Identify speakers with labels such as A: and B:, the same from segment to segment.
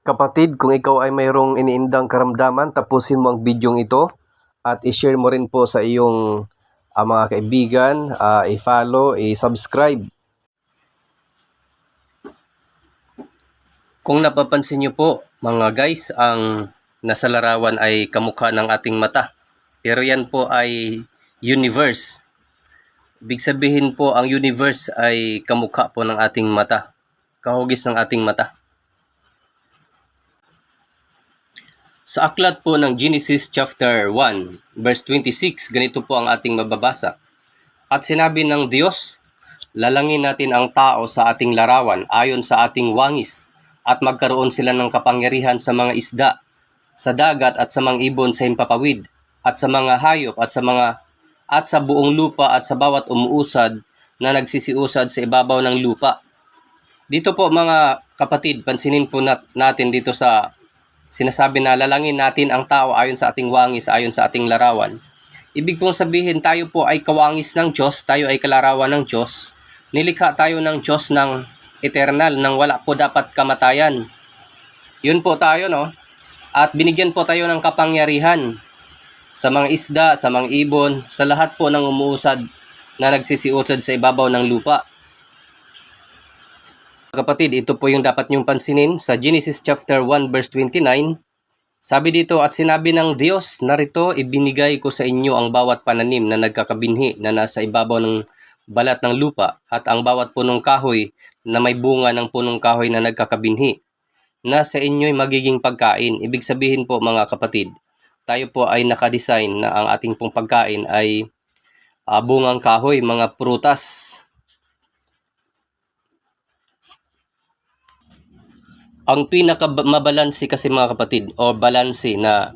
A: Kapatid, kung ikaw ay mayroong iniindang karamdaman, tapusin mo ang bidyong ito at i-share mo rin po sa iyong mga kaibigan, i-follow, i-subscribe. Kung napapansin niyo po mga guys, ang nasa larawan ay kamukha ng ating mata. Pero yan po ay universe. Ibig sabihin po ang universe ay kamukha po ng ating mata. Kahugis ng ating mata. Sa aklat po ng Genesis chapter 1, verse 26, ganito po ang ating mababasa. At sinabi ng Diyos, lalangin natin ang tao sa ating larawan ayon sa ating wangis, at magkaroon sila ng kapangyarihan sa mga isda, sa dagat at sa mga ibon sa himpapawid, at sa mga hayop at sa buong lupa at sa bawat umuusad na nagsisiusad sa ibabaw ng lupa. Dito po mga kapatid, pansinin po natin dito sa sinasabi na lalangin natin ang tao ayon sa ating wangis, ayon sa ating larawan. Ibig pong sabihin tayo po ay kawangis ng Diyos, tayo ay kalarawan ng Diyos. Nilikha tayo ng Diyos ng eternal, nang wala po dapat kamatayan. Yun po tayo, no? At binigyan po tayo ng kapangyarihan sa mga isda, sa mga ibon, sa lahat po ng umuusad na nagsisiusad sa ibabaw ng lupa. Kapatid, ito po yung dapat nyong pansinin sa Genesis chapter 1 verse 29. Sabi dito, at sinabi ng Diyos, narito ibinigay ko sa inyo ang bawat pananim na nagkakabinhi na nasa ibabaw ng balat ng lupa, at ang bawat punong kahoy na may bunga ng punong kahoy na nagkakabinhi na sa inyo'y magiging pagkain. Ibig sabihin po mga kapatid, tayo po ay nakadesign na ang ating pong pagkain ay bungang kahoy, mga prutas. Ang pinakamabalansi kasi mga kapatid, o balansi na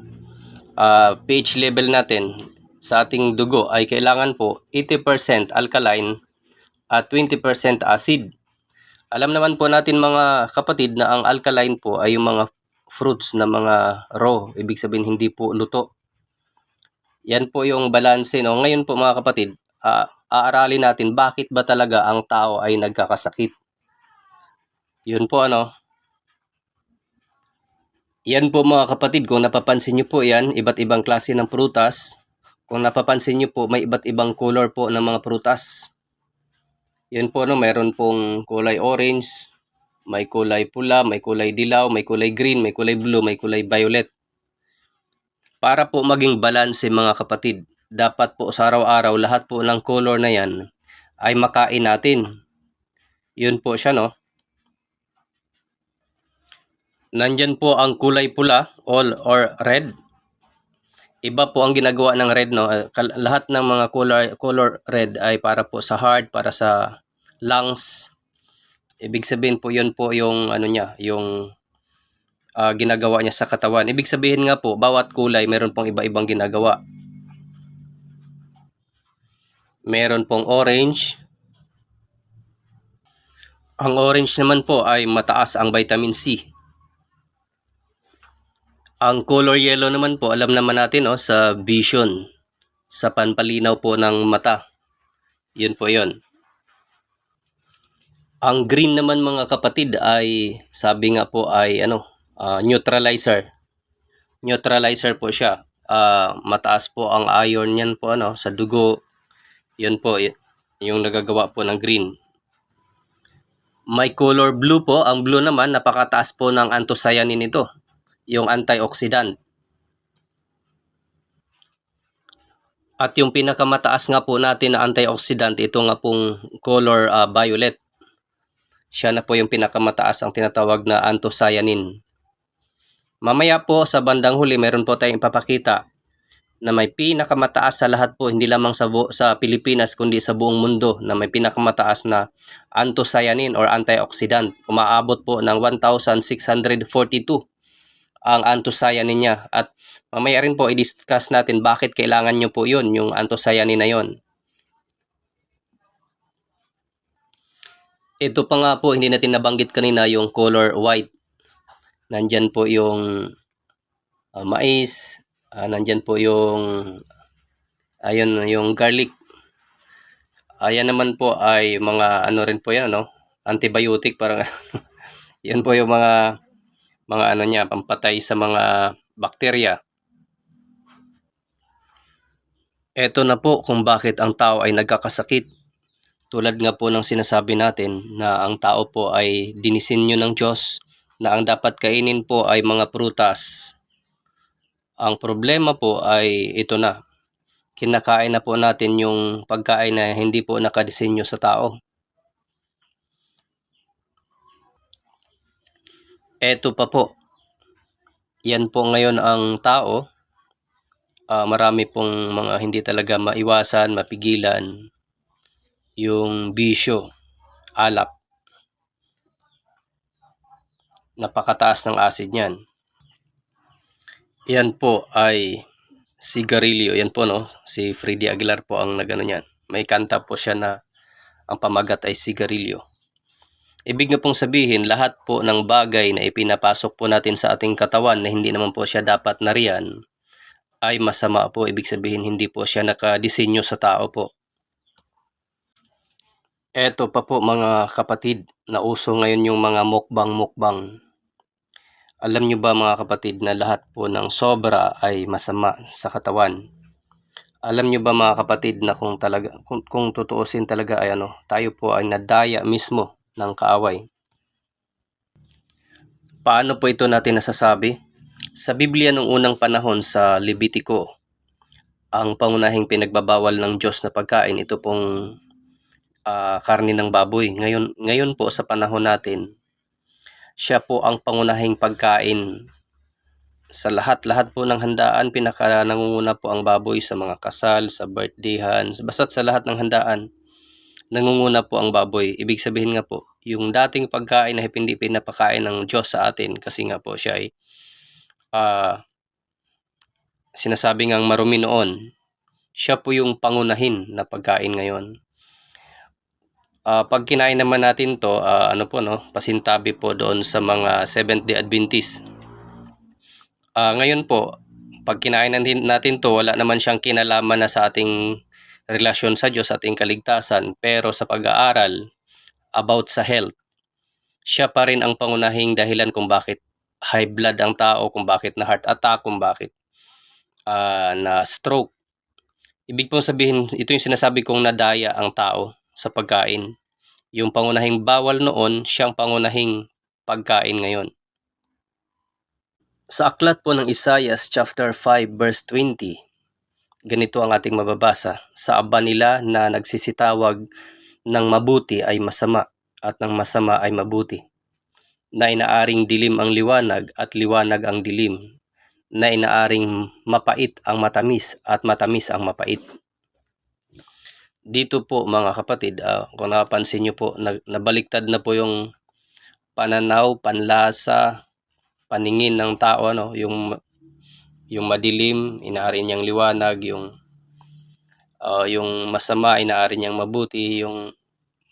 A: pH level natin sa ating dugo ay kailangan po 80% alkaline at 20% acid. Alam naman po natin mga kapatid na ang alkaline po ay yung mga fruits na mga raw, ibig sabihin hindi po luto. Yan po yung balanse, no? Ngayon po mga kapatid, aaralin natin bakit ba talaga ang tao ay nagkakasakit. Yun po Yan po mga kapatid, kung napapansin nyo po yan, iba't ibang klase ng prutas. Kung napapansin nyo po, may iba't ibang color po ng mga prutas. Yan po mayroon pong kulay orange, may kulay pula, may kulay dilaw, may kulay green, may kulay blue, may kulay violet. Para po maging balanse mga kapatid, dapat po sa araw-araw lahat po ng color na yan ay makain natin. Yun po siya, no? Nandyan po ang kulay pula or red. Iba po ang ginagawa ng red, no? Lahat ng mga color red ay para po sa heart, para sa lungs. Ibig sabihin po yun po yung yung ginagawa niya sa katawan. Ibig sabihin nga po, bawat kulay meron pong iba-ibang ginagawa. Meron pong orange. Ang orange naman po ay mataas ang vitamin C. Ang color yellow naman po, alam naman natin sa vision, sa panpalinaw po ng mata. Yun po yun. Ang green naman mga kapatid ay, sabi nga po ay neutralizer. Neutralizer po siya. Mataas po ang iron niyan po sa dugo. Yun po yung nagagawa po ng green. May color blue po. Ang blue naman, napakataas po ng anthocyanin nito, yung antioxidant. At yung pinakamataas nga po natin na antioxidant, ito nga pong color violet. Siya na po yung pinakamataas, ang tinatawag na anthocyanin. Mamaya po sa bandang huli, meron po tayong ipapakita na may pinakamataas sa lahat po, hindi lamang sa Pilipinas kundi sa buong mundo, na may pinakamataas na anthocyanin or antioxidant. Umaabot po ng 1,642 ang anthocyanin niya. At mamaya rin po i-discuss natin bakit kailangan nyo po yun, yung anthocyanin na yun. Ito pa nga po, hindi natin nabanggit kanina yung color white. Nandyan po yung mais, nandyan po yung yung garlic. Ayan naman po ay mga rin po yan, antibiotic, parang yan po yung mga ano niya, pampatay sa mga bakterya. Eto na po kung bakit ang tao ay nagkakasakit. Tulad nga po ng sinasabi natin na ang tao po ay dinisenyo ng Diyos na ang dapat kainin po ay mga prutas. Ang problema po ay ito na. Kinakain na po natin yung pagkain na hindi po nakadesenyo sa tao. Eto pa po. Yan po ngayon ang tao. Marami pong mga hindi talaga maiwasan, mapigilan. Yung bisyo, alak. Napakataas ng acid niyan. Yan po ay sigarilyo. Yan po no, si Freddy Aguilar po ang nagano niyan. May kanta po siya na ang pamagat ay sigarilyo. Ibig nga pong sabihin, lahat po ng bagay na ipinapasok po natin sa ating katawan na hindi naman po siya dapat nariyan ay masama po. Ibig sabihin, hindi po siya nakadesenyo sa tao po. Eto pa po mga kapatid, na uso ngayon yung mga mukbang. Alam nyo ba mga kapatid na lahat po ng sobra ay masama sa katawan? Alam nyo ba mga kapatid na kung tutuusin talaga ay tayo po ay nadaya mismo ng kaaway. Paano po ito natin nasasabi? Sa Biblia noong unang panahon sa Levitico, ang pangunahing pinagbabawal ng Diyos na pagkain, ito pong karne ng baboy. Ngayon po sa panahon natin, siya po ang pangunahing pagkain sa lahat po ng handaan. Nangunguna po ang baboy sa mga kasal, sa birthdayhan, basta't sa lahat ng handaan, nangunguna po ang baboy. Ibig sabihin nga po, yung dating pagkain na hindi pinapakain ng Diyos sa atin kasi nga po siya ay sinasabi ngang marumi noon, siya po yung pangunahin na pagkain ngayon. Pag kinain naman natin to, pasintabi po doon sa mga Seventh-day Adventist. Ngayon po, pag kinain natin to, wala naman siyang kinalaman na sa ating relasyon sa Diyos, ating kaligtasan, pero sa pag-aaral about sa health, siya pa rin ang pangunahing dahilan kung bakit high blood ang tao, kung bakit na heart attack, kung bakit na stroke. Ibig pong sabihin, ito yung sinasabi kong nadaya ang tao sa pagkain. Yung pangunahing bawal noon, siyang pangunahing pagkain ngayon. Sa aklat po ng Isaiah chapter 5 verse 20, ganito ang ating mababasa. Sa aba nila na nagsisitawag ng mabuti ay masama at ng masama ay mabuti. Na inaaring dilim ang liwanag at liwanag ang dilim. Na inaaring mapait ang matamis at matamis ang mapait. Dito po mga kapatid, kung napansin nyo po, nabaliktad na po yung pananaw, panlasa, paningin ng tao, yung madilim, inaari niyang liwanag, yung masama, inaari niyang mabuti, yung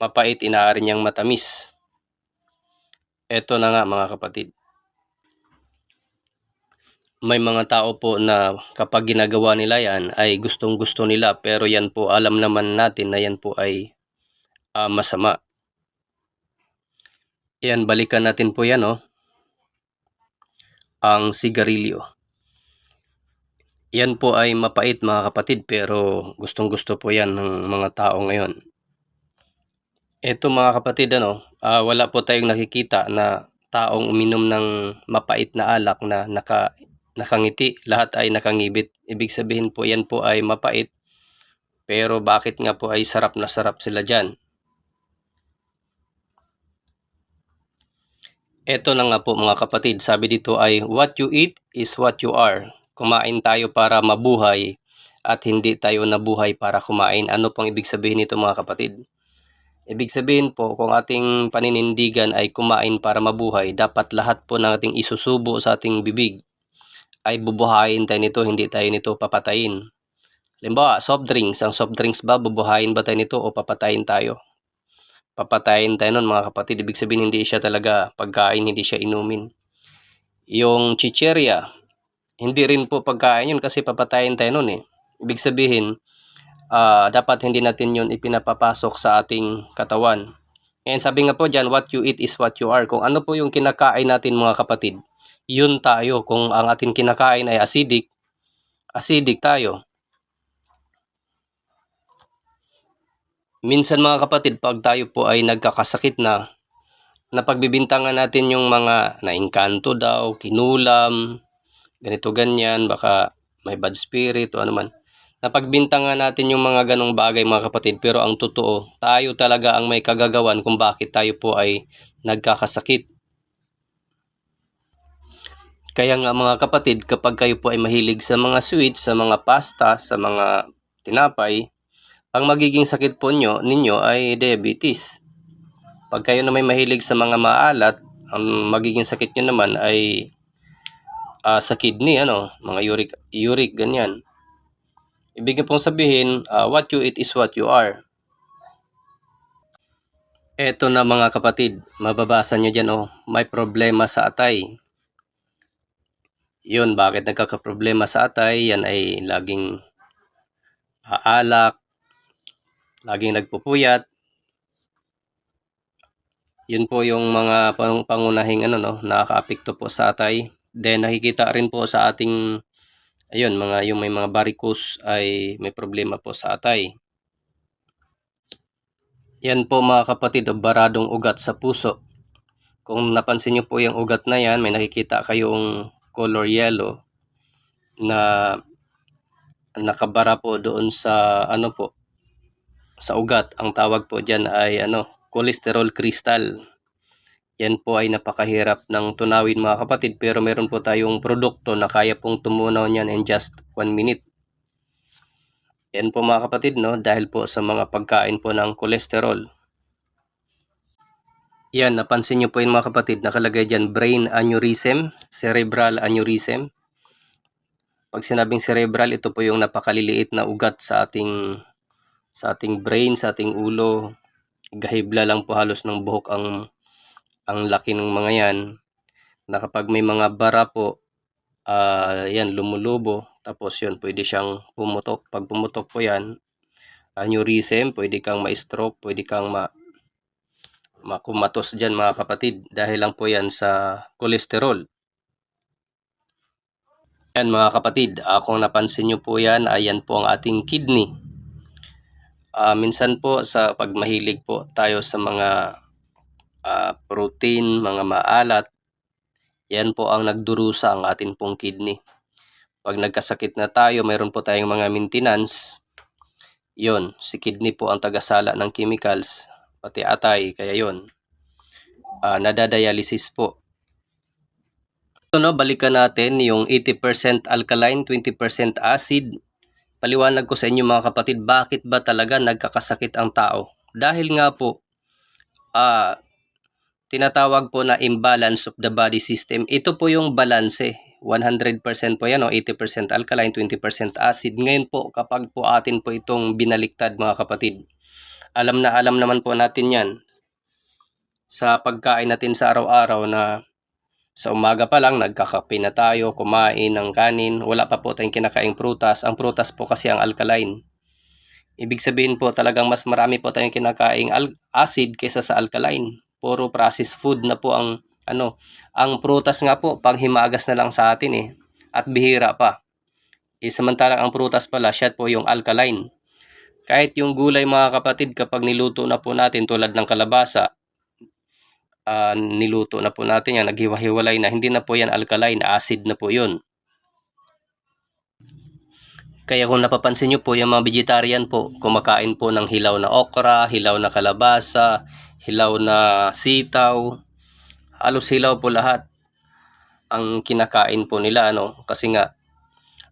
A: mapait, inaari niyang matamis. Eto na nga mga kapatid. May mga tao po na kapag ginagawa nila yan ay gustong-gusto nila, pero yan po alam naman natin na yan po ay masama. Yan, balikan natin po yan, ang sigarilyo. Yan po ay mapait mga kapatid, pero gustong-gusto po yan ng mga tao ngayon. Ito mga kapatid, wala po tayong nakikita na taong uminom ng mapait na alak na nakangiti, lahat ay nakangibit. Ibig sabihin po yan po ay mapait, pero bakit nga po ay sarap na sarap sila dyan? Eto na nga po mga kapatid, sabi dito ay what you eat is what you are. Kumain tayo para mabuhay at hindi tayo nabuhay para kumain. Ano pong ibig sabihin nito mga kapatid? Ibig sabihin po, kung ating paninindigan ay kumain para mabuhay, dapat lahat po ng ating isusubo sa ating bibig ay bubuhayin tayo nito, hindi tayo nito papatayin. Halimbawa, soft drinks. Ang soft drinks ba, bubuhayin ba tayo nito o papatayin tayo? Papatayin tayo nun mga kapatid. Ibig sabihin hindi siya talaga pagkain, hindi siya inumin. Yung chicherya, hindi rin po pagkain yun kasi papatayin tayo nun eh. Ibig sabihin, dapat hindi natin yun ipinapapasok sa ating katawan. And sabi nga po dyan, what you eat is what you are. Kung ano po yung kinakain natin mga kapatid, yun tayo. Kung ang ating kinakain ay acidic tayo. Minsan mga kapatid, pag tayo po ay nagkakasakit na, napagbibintangan natin yung mga naingkanto daw, kinulam, ganito ganyan, baka may bad spirit o ano man. Napagbintangan natin yung mga ganong bagay mga kapatid, pero ang totoo, tayo talaga ang may kagagawan kung bakit tayo po ay nagkakasakit. Kaya nga mga kapatid, kapag kayo po ay mahilig sa mga sweets, sa mga pasta, sa mga tinapay, ang magiging sakit po ninyo ay diabetes. Pag kayo na may mahilig sa mga maalat, ang magiging sakit nyo naman ay sa kidney, mga uric, ganyan. Ibig pong sabihin, what you eat is what you are. Eto na mga kapatid, mababasa nyo dyan, may problema sa atay. Yun, bakit nagkakaproblema sa atay? Yan ay laging alak, laging nagpupuyat. Yun po yung mga pangunahing nakaka-apekto po sa atay. Then nakikita rin po sa ating yung may mga varicose ay may problema po sa atay. Yan po mga kapatid, baradong ugat sa puso. Kung napansin niyo po yung ugat na yan, may nakikita kayong color yellow na nakabara po doon sa sa ugat. Ang tawag po diyan ay cholesterol crystal. Yan po ay napakahirap ng tunawin mga kapatid, pero meron po tayong produkto na kaya pong tumunaw niyan in just 1 minute. Yan po mga kapatid, dahil po sa mga pagkain po ng cholesterol. Yan, napansin nyo po yun mga kapatid, nakalagay dyan brain aneurysm, cerebral aneurysm. Pag sinabing cerebral, ito po yung napakaliliit na ugat sa ating brain, sa ating ulo. Gahibla lang po halos ng buhok ang laki ng mga yan. Na kapag may mga bara po, yan lumulubo. Tapos yun, pwede siyang pumutok. Pag pumutok po yan, aneurysm, pwede kang ma-stroke, pwede kang makumatos dyan mga kapatid. Dahil lang po yan sa cholesterol. Yan mga kapatid, kung napansin nyo po yan, ayan po ang ating kidney. Minsan po sa pagmahilig po tayo sa mga protein, mga maalat, yan po ang nagdurusa ang atin pong kidney. Pag nagkasakit na tayo, mayroon po tayong mga maintenance, yon, si kidney po ang tagasala ng chemicals, pati atay, kaya yon, nadadialysis po. Balikan natin yung 80% alkaline, 20% acid. Paliwanag ko sa inyo mga kapatid, bakit ba talaga nagkakasakit ang tao? Dahil nga po, tinatawag po na imbalance of the body system. Ito po yung balanse. 100% po yan, 80% alkaline, 20% acid. Ngayon po, kapag po atin po itong binaliktad mga kapatid, alam naman po natin yan sa pagkain natin sa araw-araw na sa umaga pa lang, nagkakape na tayo, kumain ng kanin, wala pa po tayong kinakaing prutas. Ang prutas po kasi ang alkaline. Ibig sabihin po talagang mas marami po tayong kinakaing acid kaysa sa alkaline. Puro processed food na po ang prutas nga po, pag himagas na lang sa atin at bihira pa. Samantalang ang prutas pala, siya po yung alkaline. Kahit yung gulay mga kapatid, kapag niluto na po natin tulad ng kalabasa, niluto na po natin yan, naghiwa-hiwalay na, hindi na po yan alkaline, acid na po yun. Kaya kung napapansin nyo po, yung mga vegetarian po, kumakain po ng hilaw na okra, hilaw na kalabasa, hilaw na sitaw, halos hilaw po lahat ang kinakain po nila, kasi nga,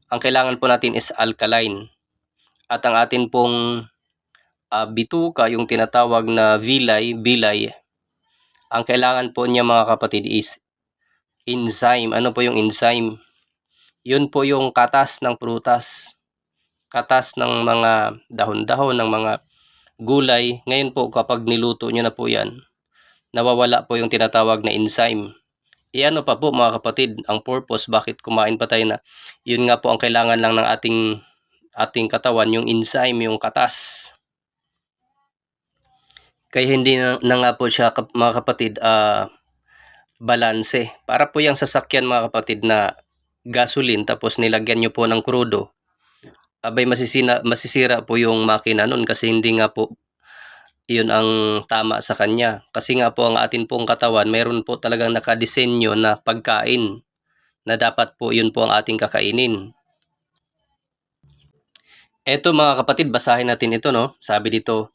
A: ang kailangan po natin is alkaline. At ang atin pong bituka, yung tinatawag na bilay, ang kailangan po niya mga kapatid is enzyme. Ano po yung enzyme? Yun po yung katas ng prutas, katas ng mga dahon-dahon, ng mga gulay. Ngayon po kapag niluto nyo na po yan, nawawala po yung tinatawag na enzyme. Ano pa po mga kapatid, ang purpose bakit kumain pa tayo na, yun nga po ang kailangan lang ng ating katawan, yung enzyme, yung katas. Kaya hindi na nga po siya mga kapatid balanse. Para po yung sasakyan mga kapatid na gasoline tapos nilagyan nyo po ng krudo, abay masisira po yung makina nun kasi hindi nga po yun ang tama sa kanya. Kasi nga po ang atin pong katawan, mayroon po talagang nakadisenyo na pagkain na dapat po yun po ang ating kakainin. Eto mga kapatid, basahin natin ito, no? Sabi dito,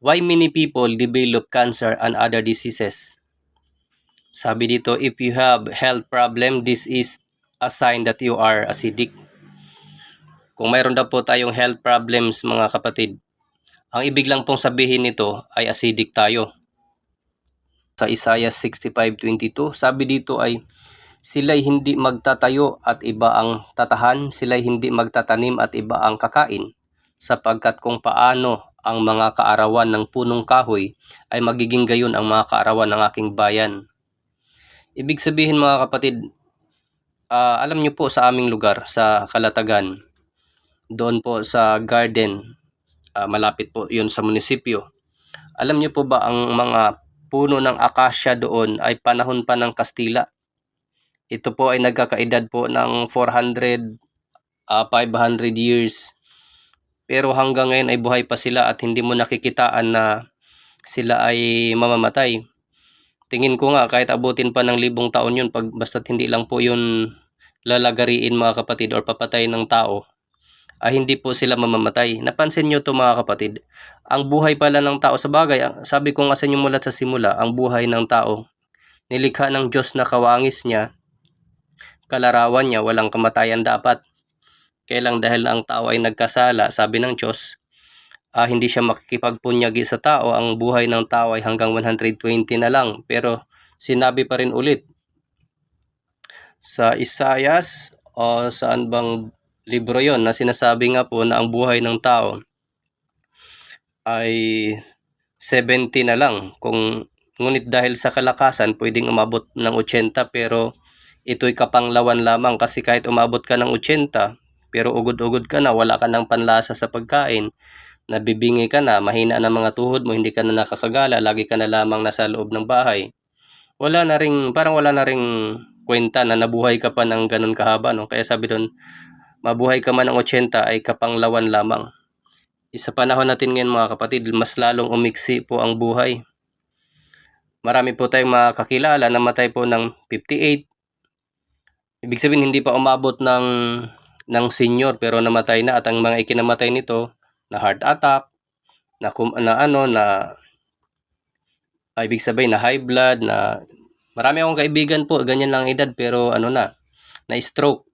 A: why many people develop cancer and other diseases? Sabi dito, if you have health problem, this is a sign that you are acidic. Kung mayroon daw po tayong health problems mga kapatid, ang ibig lang pong sabihin nito ay acidic tayo. Sa Isaiah 65:22, sabi dito ay, sila'y hindi magtatayo at iba ang tatahan, sila'y hindi magtatanim at iba ang kakain, sapagkat kung paano ang mga kaarawan ng punong kahoy ay magiging gayon ang mga kaarawan ng aking bayan. Ibig sabihin mga kapatid, alam nyo po sa aming lugar, sa Calatagan, doon po sa garden, malapit po yun sa munisipyo. Alam nyo po ba ang mga puno ng akasya doon ay panahon pa ng Kastila? Ito po ay nagkakaedad po ng 400, 500 years. Pero hanggang ngayon ay buhay pa sila at hindi mo nakikitaan na sila ay mamamatay. Tingin ko nga kahit abutin pa ng 1,000 taon yun, basta't hindi lang po yun lalagariin mga kapatid or papatay ng tao, hindi po sila mamamatay. Napansin nyo to mga kapatid, ang buhay pala ng tao sa bagay, sabi ko nga sa inyo mula sa simula, ang buhay ng tao, nilikha ng Diyos na kawangis niya, kalarawan niya, walang kamatayan dapat. Kaya lang dahil ang tao ay nagkasala, sabi ng Diyos, hindi siya makikipagpunyagi sa tao, ang buhay ng tao ay hanggang 120 na lang. Pero sinabi pa rin ulit sa Isaias o saan bang libro yon na sinasabi nga po na ang buhay ng tao ay 70 na lang. Ngunit dahil sa kalakasan pwedeng umabot ng 80, pero ito'y kapanglawan lamang kasi kahit umabot ka ng 80 pero ugod-ugod ka na, wala ka ng panlasa sa pagkain, nabibingi ka na, mahina na mga tuhod mo, hindi ka na nakakagala, lagi ka na lamang nasa loob ng bahay, parang wala na ring kwenta na nabuhay ka pa ng ganun kahaba, no? Kaya sabi doon, mabuhay ka man ng 80 ay kapanglawan lamang. Sa panahon natin ngayon mga kapatid, mas lalong umiksi po ang buhay. Marami po tayong mga kakilala na matay po ng 58. Ibig sabihin hindi pa umabot ng senior pero namatay na, at ang mga ikinamatay nito na heart attack, ibig sabihin na high blood, na marami akong kaibigan po, ganyan lang edad pero na stroke.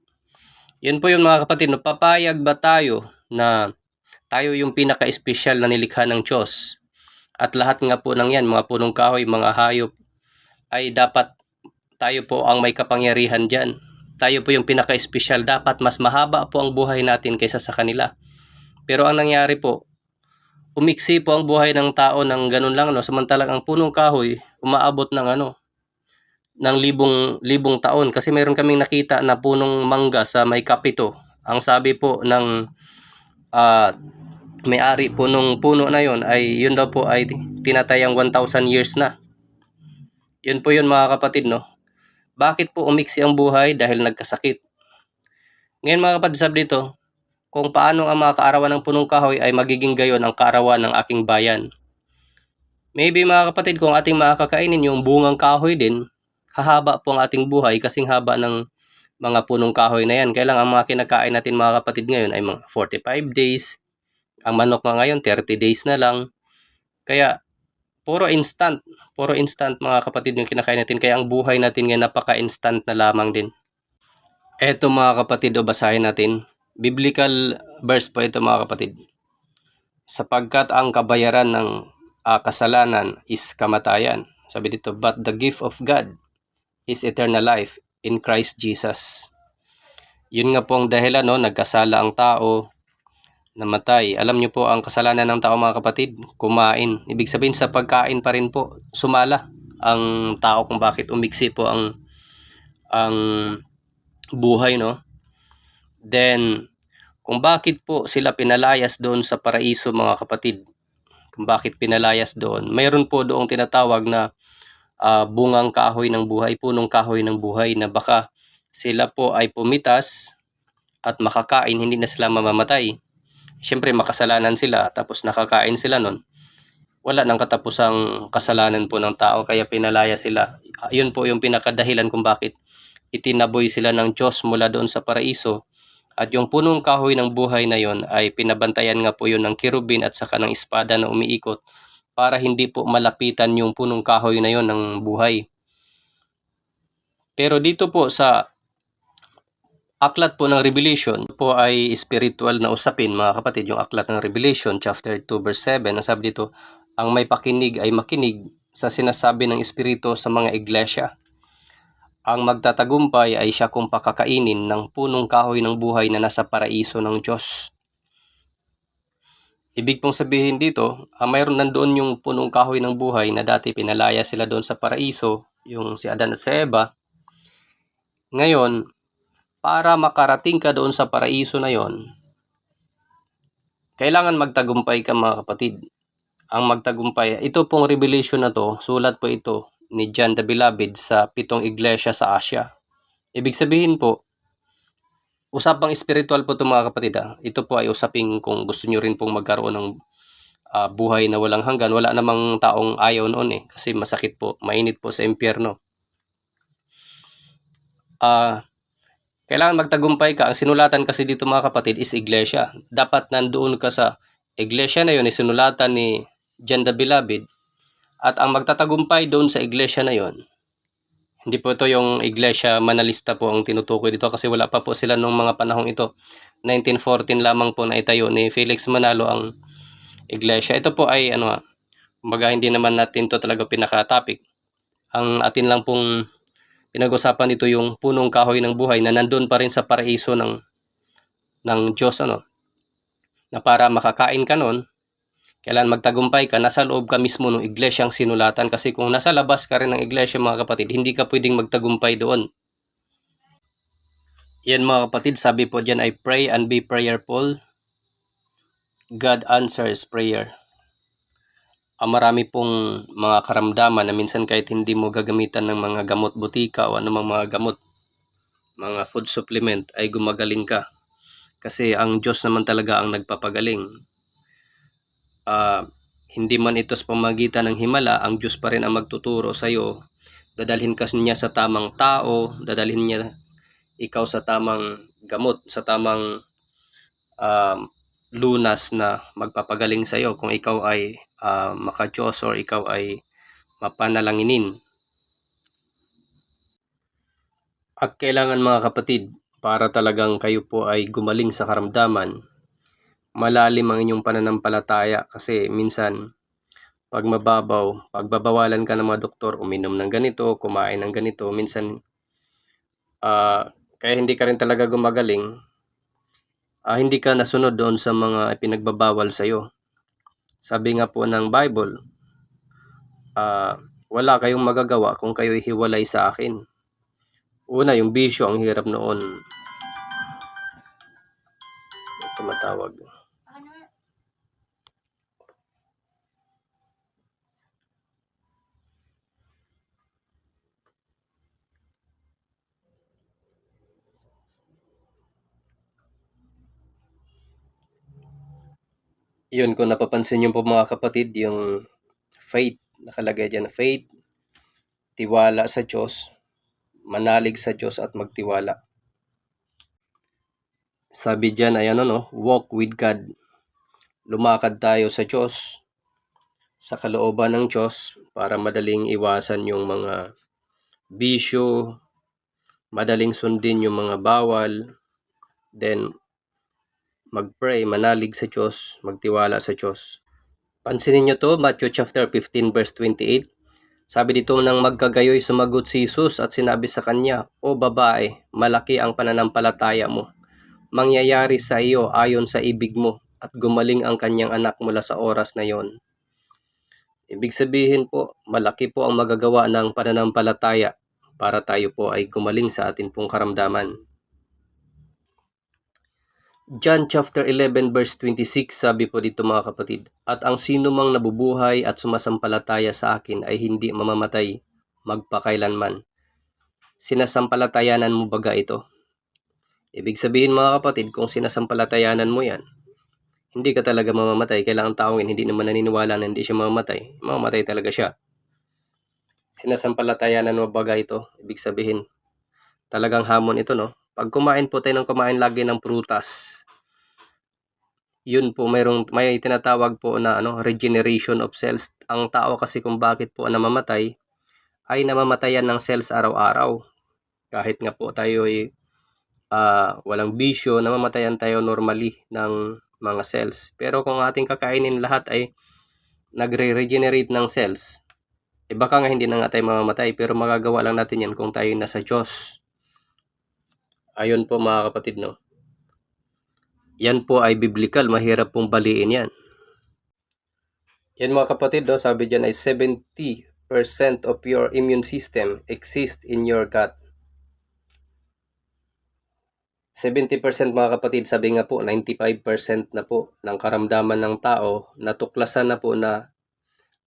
A: Yun po yung mga kapatid, no, papayag ba tayo na tayo yung pinaka-espesyal na nilikha ng Diyos? At lahat nga po ng yan, mga punong kahoy, mga hayop, ay dapat tayo po ang may kapangyarihan dyan. Tayo po yung pinaka-espesyal, dapat mas mahaba po ang buhay natin kaysa sa kanila. Pero ang nangyari po, umiksi po ang buhay ng tao ng ganun lang, no? Samantalang ang punong kahoy, umaabot ng libong taon. Kasi meron kaming nakita na punong mangga sa may Kapito. Ang sabi po ng may-ari po nung puno na yon ay yun daw po ay tinatayang 1,000 years na. Yun po yun mga kapatid, no? Bakit po umiksi ang buhay? Dahil nagkasakit. Ngayon mga kapatid, sabi dito, kung paano ang mga kaarawan ng punong kahoy ay magiging gayon ang kaarawan ng aking bayan. Maybe mga kapatid, kung ating makakainin yung bungang kahoy din, hahaba po ang ating buhay kasing haba ng mga punong kahoy na yan. Kaya lang ang mga kinakain natin mga kapatid ngayon ay mga 45 days. Ang manok nga ngayon 30 days na lang. Kaya puro instant mga kapatid yung kinakain natin. Kaya ang buhay natin ngayon napaka-instant na lamang din. Eto mga kapatid, o basahin natin. Biblical verse po ito mga kapatid. Sapagkat ang kabayaran ng kasalanan is kamatayan. Sabi dito, but the gift of God is eternal life in Christ Jesus. Yun nga po ang dahilan, no? Nagkasala ang tao, namatay. Alam nyo po ang kasalanan ng tao mga kapatid, kumain. Ibig sabihin sa pagkain pa rin po sumala ang tao kung bakit umiksi po ang buhay, no? Then kung bakit po sila pinalayas doon sa paraiso mga kapatid, kung bakit pinalayas doon, mayroon po doong tinatawag na bungang kahoy ng buhay, punong kahoy ng buhay, na baka sila po ay pumitas at makakain, hindi na sila mamamatay. Siyempre makasalanan sila, tapos nakakain sila nun. Wala nang katapusang kasalanan po ng tao, kaya pinalaya sila. Yun po yung pinakadahilan kung bakit itinaboy sila ng Diyos mula doon sa paraiso. At yung punong kahoy ng buhay na yon ay pinabantayan nga po yun ng kirubin at saka ng espada na umiikot para hindi po malapitan yung punong kahoy na yon ng buhay. Pero dito po sa aklat po ng Revelation po ay spiritual na usapin, mga kapatid. Yung aklat ng Revelation chapter 2 verse 7, nasabi dito, ang may pakinig ay makinig sa sinasabi ng Espiritu sa mga iglesia. Ang magtatagumpay ay siya kung pakakainin ng punong kahoy ng buhay na nasa paraiso ng Diyos. Ibig pong sabihin dito, mayroon nandoon yung punong kahoy ng buhay na dati pinalaya sila doon sa paraiso, yung si Adan at si Eva. Ngayon, para makarating ka doon sa paraiso na yon, kailangan magtagumpay ka, mga kapatid. Ang magtagumpay, ito pong revelation na to, sulat po ito ni John the Beloved sa 7 iglesia sa Asia. Ibig sabihin po, usapang spiritual po ito, mga kapatid. Ito po ay usaping kung gusto nyo rin pong magkaroon ng buhay na walang hanggan. Wala namang taong ayaw noon kasi masakit po, mainit po sa impyerno. Kailangan magtagumpay ka. Ang sinulatan kasi dito, mga kapatid, is iglesia. Dapat nandoon ka sa iglesia na yun, sinulatan ni John the Beloved. At ang magtatagumpay doon sa iglesia na yon, hindi po ito yung iglesia manalista po ang tinutukoy dito kasi wala pa po sila nung mga panahong ito. 1914 lamang po na itayo ni Felix Manalo ang iglesia. Ito po ay kumbaga hindi naman natin to talaga pinaka-topic. Ang atin lang pong pinag-usapan dito yung punong kahoy ng buhay na nandun pa rin sa paraiso ng Diyos, na para makakain ka nun, kailan magtagumpay ka, nasa loob ka mismo ng iglesyang sinulatan. Kasi kung nasa labas ka rin ng iglesia, mga kapatid, hindi ka pwedeng magtagumpay doon. Yan, mga kapatid, sabi po dyan ay pray and be prayerful. God answers prayer. Marami pong mga karamdaman na minsan kahit hindi mo gagamitan ng mga gamot butika o anumang mga gamot, mga food supplement, ay gumagaling ka. Kasi ang Diyos naman talaga ang nagpapagaling. Hindi man ito sa pamagitan ng himala, ang Diyos pa rin ang magtuturo sa iyo. Dadalhin ka niya sa tamang tao, dadalhin niya ikaw sa tamang gamot, sa tamang lunas na magpapagaling sa iyo kung ikaw ay maka-Diyos or ikaw ay mapanalanginin. At kailangan, mga kapatid, para talagang kayo po ay gumaling sa karamdaman, malalim ang inyong pananampalataya. Kasi minsan, pag mababaw, pagbabawalan ka ng mga doktor, uminom ng ganito, kumain ng ganito, minsan, kaya hindi ka rin talaga gumagaling, hindi ka nasunod doon sa mga pinagbabawal sa iyo. Sabi nga po ng Bible, wala kayong magagawa kung kayo hiwalay sa akin. Una, yung bisyo, ang hirap noon. Tumatawag. Yun, kung napapansin nyo po, mga kapatid, yung faith, nakalagay dyan, faith, tiwala sa Diyos, manalig sa Diyos at magtiwala. Sabi dyan ay walk with God. Lumakad tayo sa Diyos, sa kalooban ng Diyos, para madaling iwasan yung mga bisyo, madaling sundin yung mga bawal, then mag-pray, manalig sa Diyos, magtiwala sa Diyos. Pansinin nyo to, Matthew chapter 15 verse 28. Sabi dito, nang magkagayoy sumagot si Jesus at sinabi sa kanya, O babae, malaki ang pananampalataya mo. Mangyayari sa iyo ayon sa ibig mo, at gumaling ang kanyang anak mula sa oras na yon. Ibig sabihin po, malaki po ang magagawa ng pananampalataya para tayo po ay gumaling sa atin pong karamdaman. John chapter 11 verse 26, sabi po dito, mga kapatid, at ang sino mang nabubuhay at sumasampalataya sa akin ay hindi mamamatay magpakailanman. Sinasampalatayanan mo baga ito? Ibig sabihin mga kapatid, kung sinasampalatayanan mo yan, hindi ka talaga mamamatay. Kailangan taong hindi naman naniniwala na hindi siya mamamatay. Mamamatay talaga siya. Sinasampalatayanan mo baga ito? Ibig sabihin, talagang hamon ito, no? Pag kumain po tayo ng kumain lagi ng prutas, yun po may tinatawag po na regeneration of cells. Ang tao kasi kung bakit po namamatay ay namamatayan ng cells araw-araw. Kahit nga po tayo ay walang bisyo, namamatayan tayo normally ng mga cells. Pero kung ating kakainin lahat ay nagre-regenerate ng cells, baka nga hindi na nga tayo mamamatay, pero magagawa lang natin yan kung tayo nasa Diyos. Ayun po mga kapatid, no? Yan po ay biblical, mahirap pong baliin yan. Yan mga kapatid, no? Sabi dyan ay 70% of your immune system exists in your gut. 70% mga kapatid, sabi nga po, 95% na po ng karamdaman ng tao, natuklasan na po na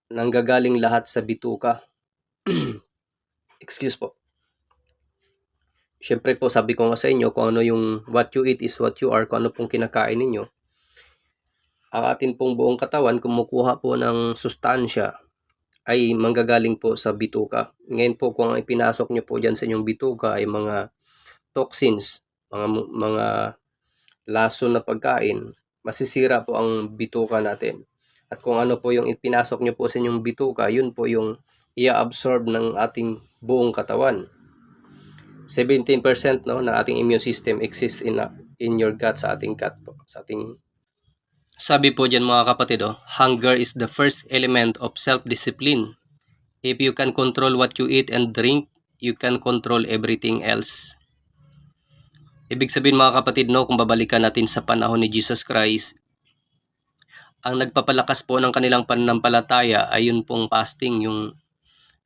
A: nanggagaling lahat sa bituka. Excuse po. Siyempre po, sabi ko nga sa inyo, kung ano yung what you eat is what you are, kung ano pong kinakain ninyo. Ang atin pong buong katawan, kumukuha po ng sustansya, ay manggagaling po sa bituka. Ngayon po, kung ipinasok nyo po dyan sa inyong bituka ay mga toxins, mga lason na pagkain, masisira po ang bituka natin. At kung ano po yung ipinasok nyo po sa inyong bituka, yun po yung i-absorb ng ating buong katawan. 17% ng ating immune system exists in your gut, sa ating gut po, sa ating. Sabi po diyan mga kapatid, hunger is the first element of self-discipline. If you can control what you eat and drink, you can control everything else. Ibig sabihin mga kapatid, kung babalikan natin sa panahon ni Jesus Christ, ang nagpapalakas po ng kanilang pananampalataya ay yun pong fasting, yung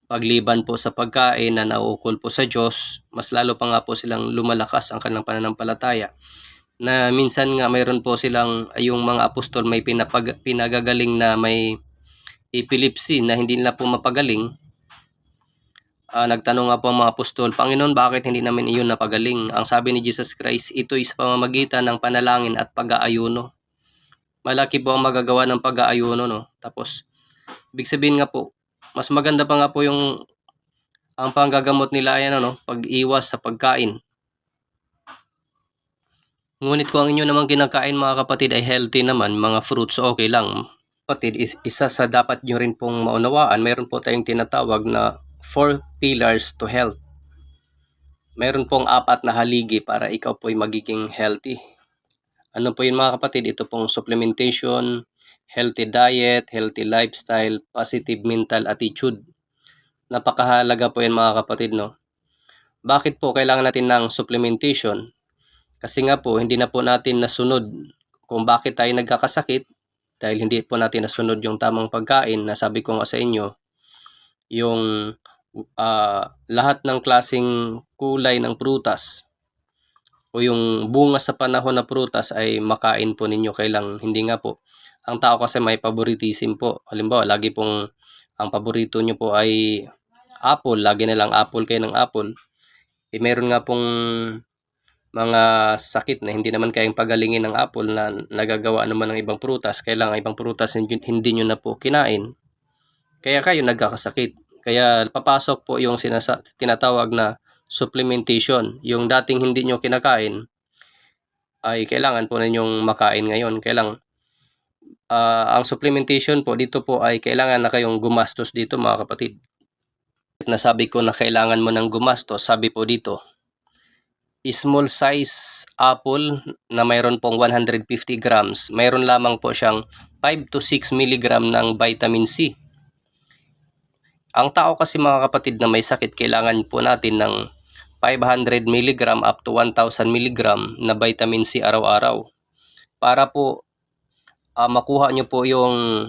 A: pagliban po sa pagkain na nauukol po sa Diyos. Mas lalo pa nga po silang lumalakas ang kanilang pananampalataya. Na minsan nga mayroon po silang, yung mga apostol may pinagagaling na may epilepsy na hindi nila po mapagaling. Nagtanong nga po ang mga apostol, Panginoon, bakit hindi namin iyon napagaling? Ang sabi ni Jesus Christ, ito'y sa pamamagitan ng panalangin at pag-aayuno. Malaki po ang magagawa ng pag-aayuno, no? Tapos, ibig sabihin nga po, mas maganda pa nga po ang panggagamot nila ay pag-iwas sa pagkain. Ngunit kung ang inyo namang kinakain mga kapatid ay healthy naman, mga fruits, okay lang. Kapatid, isa sa dapat nyo rin pong maunawaan, mayroon po tayong tinatawag na 4 pillars to health. Mayroon pong 4 na haligi para ikaw po'y magiging healthy. Ano po yun mga kapatid? Ito pong supplementation, healthy diet, healthy lifestyle, positive mental attitude. Napakahalaga po yan mga kapatid, no? Bakit po kailangan natin ng supplementation? Kasi nga po, hindi na po natin nasunod kung bakit tayo nagkakasakit dahil hindi po natin nasunod yung tamang pagkain na sabi ko nga sa inyo, yung lahat ng klaseng kulay ng prutas o yung bunga sa panahon na prutas ay makain po ninyo. Kailang hindi nga po. Ang tao kasi may favoritism po. Halimbawa, lagi pong ang paborito nyo po ay apple. Lagi na lang apple kayo ng apple. Meron nga pong mga sakit na hindi naman kayang pagalingin ng apple na nagagawa naman ng ibang prutas. Kailangan ibang prutas hindi nyo na po kinain. Kaya kayo nagkakasakit. Kaya papasok po yung tinatawag na supplementation. Yung dating hindi nyo kinakain ay kailangan po ninyong makain ngayon. Kailangan ang supplementation po dito po ay kailangan na kayong gumastos dito mga kapatid. Nasabi ko na kailangan mo ng gumastos, sabi po dito, small size apple na mayroon pong 150 grams, mayroon lamang po siyang 5 to 6 mg ng vitamin C. Ang tao kasi mga kapatid na may sakit, kailangan po natin ng 500 mg up to 1,000 mg na vitamin C araw-araw. Para po makuha nyo po yung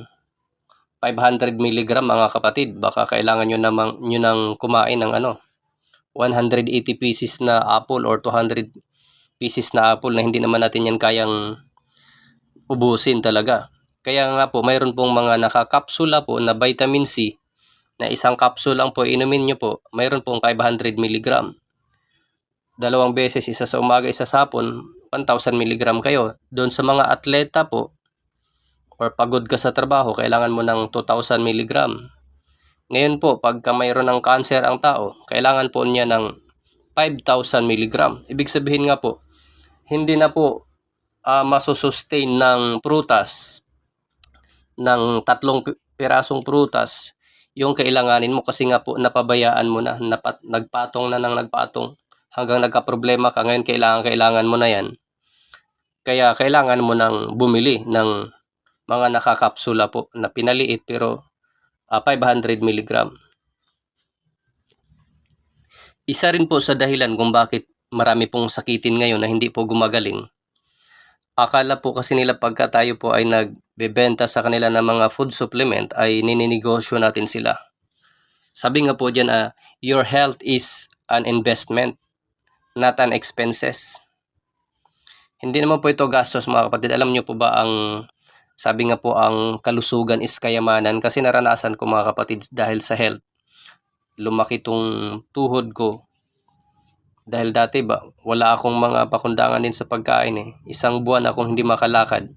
A: 500 mg mga kapatid, baka kailangan nyo nang kumain ng 180 pieces na apple or 200 pieces na apple na hindi naman natin yan kayang ubusin talaga. Kaya nga po, mayroon pong mga nakakapsula po na vitamin C na isang capsule lang po inumin nyo po, mayroon pong 500 mg. Dalawang beses, isa sa umaga, isa sa hapon, 1,000 mg kayo. Doon sa mga atleta po, or pagod ka sa trabaho, kailangan mo ng 2,000 mg. Ngayon po, pagka mayroon ng cancer ang tao, kailangan po niya ng 5,000 mg. Ibig sabihin nga po, hindi na po masusustain ng prutas, ng 3 pirasong prutas, yung kailanganin mo kasi nga po napabayaan mo na, nagpatong na ng nagpatong hanggang nagka-problema ka. Ngayon kailangan mo na yan. Kaya kailangan mo nang bumili ng mga nakakapsula po na pinaliit pero 500 mg. Isa rin po sa dahilan kung bakit marami pong sakitin ngayon na hindi po gumagaling. Akala po kasi nila pagka tayo po ay nagbebenta sa kanila ng mga food supplement ay nininegosyo natin sila. Sabi nga po dyan, your health is an investment, not an expenses. Hindi naman po ito gastos, mga kapatid. Alam nyo po ba sabi nga po, ang kalusugan is kayamanan, kasi naranasan ko, mga kapatid, dahil sa health. Lumaki tong tuhod ko. Dahil dati wala akong mga pakundangan din sa pagkain eh. Isang buwan akong hindi makalakad.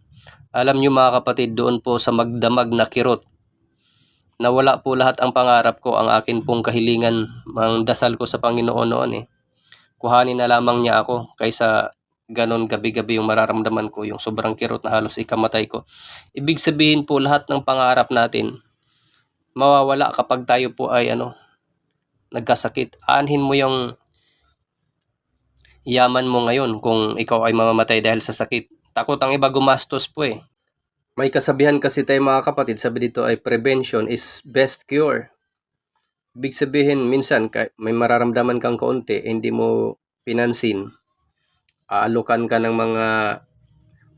A: Alam nyo, mga kapatid, doon po sa magdamag na kirot, nawala po lahat ang pangarap ko, ang akin pong kahilingan, ang dasal ko sa Panginoon noon eh. Kuhanin na lamang niya ako kaysa ganon gabi-gabi yung mararamdaman ko, yung sobrang kirot na halos ikamatay ko. Ibig sabihin po, lahat ng pangarap natin mawawala kapag tayo po ay nagkasakit. Aanhin mo yung yaman mo ngayon kung ikaw ay mamamatay dahil sa sakit. Takot ang iba gumastos po eh. May kasabihan kasi tayo, mga kapatid, sabi dito ay prevention is best cure. Ibig sabihin, minsan may mararamdaman kang kaunti, hindi mo pinansin, aalukan ka ng mga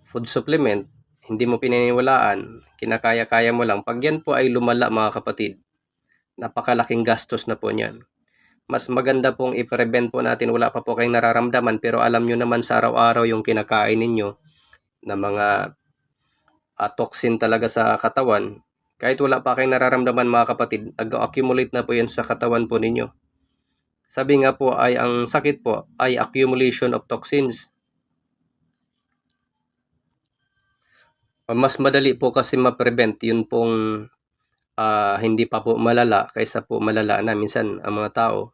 A: food supplement, hindi mo pininiwalaan, kinakaya-kaya mo lang. Pag yan po ay lumala, mga kapatid, napakalaking gastos na po niyan. Mas maganda pong i-prevent po natin, wala pa po kayong nararamdaman, pero alam nyo naman sa araw-araw yung kinakain ninyo na mga toxin talaga sa katawan. Kahit wala pa kayong nararamdaman, mga kapatid, nag-accumulate na po yan sa katawan po ninyo. Sabi nga po ay ang sakit po ay accumulation of toxins. Mas madali po kasi ma-prevent yun pong hindi pa po malala kaysa po malala na. Minsan ang mga tao,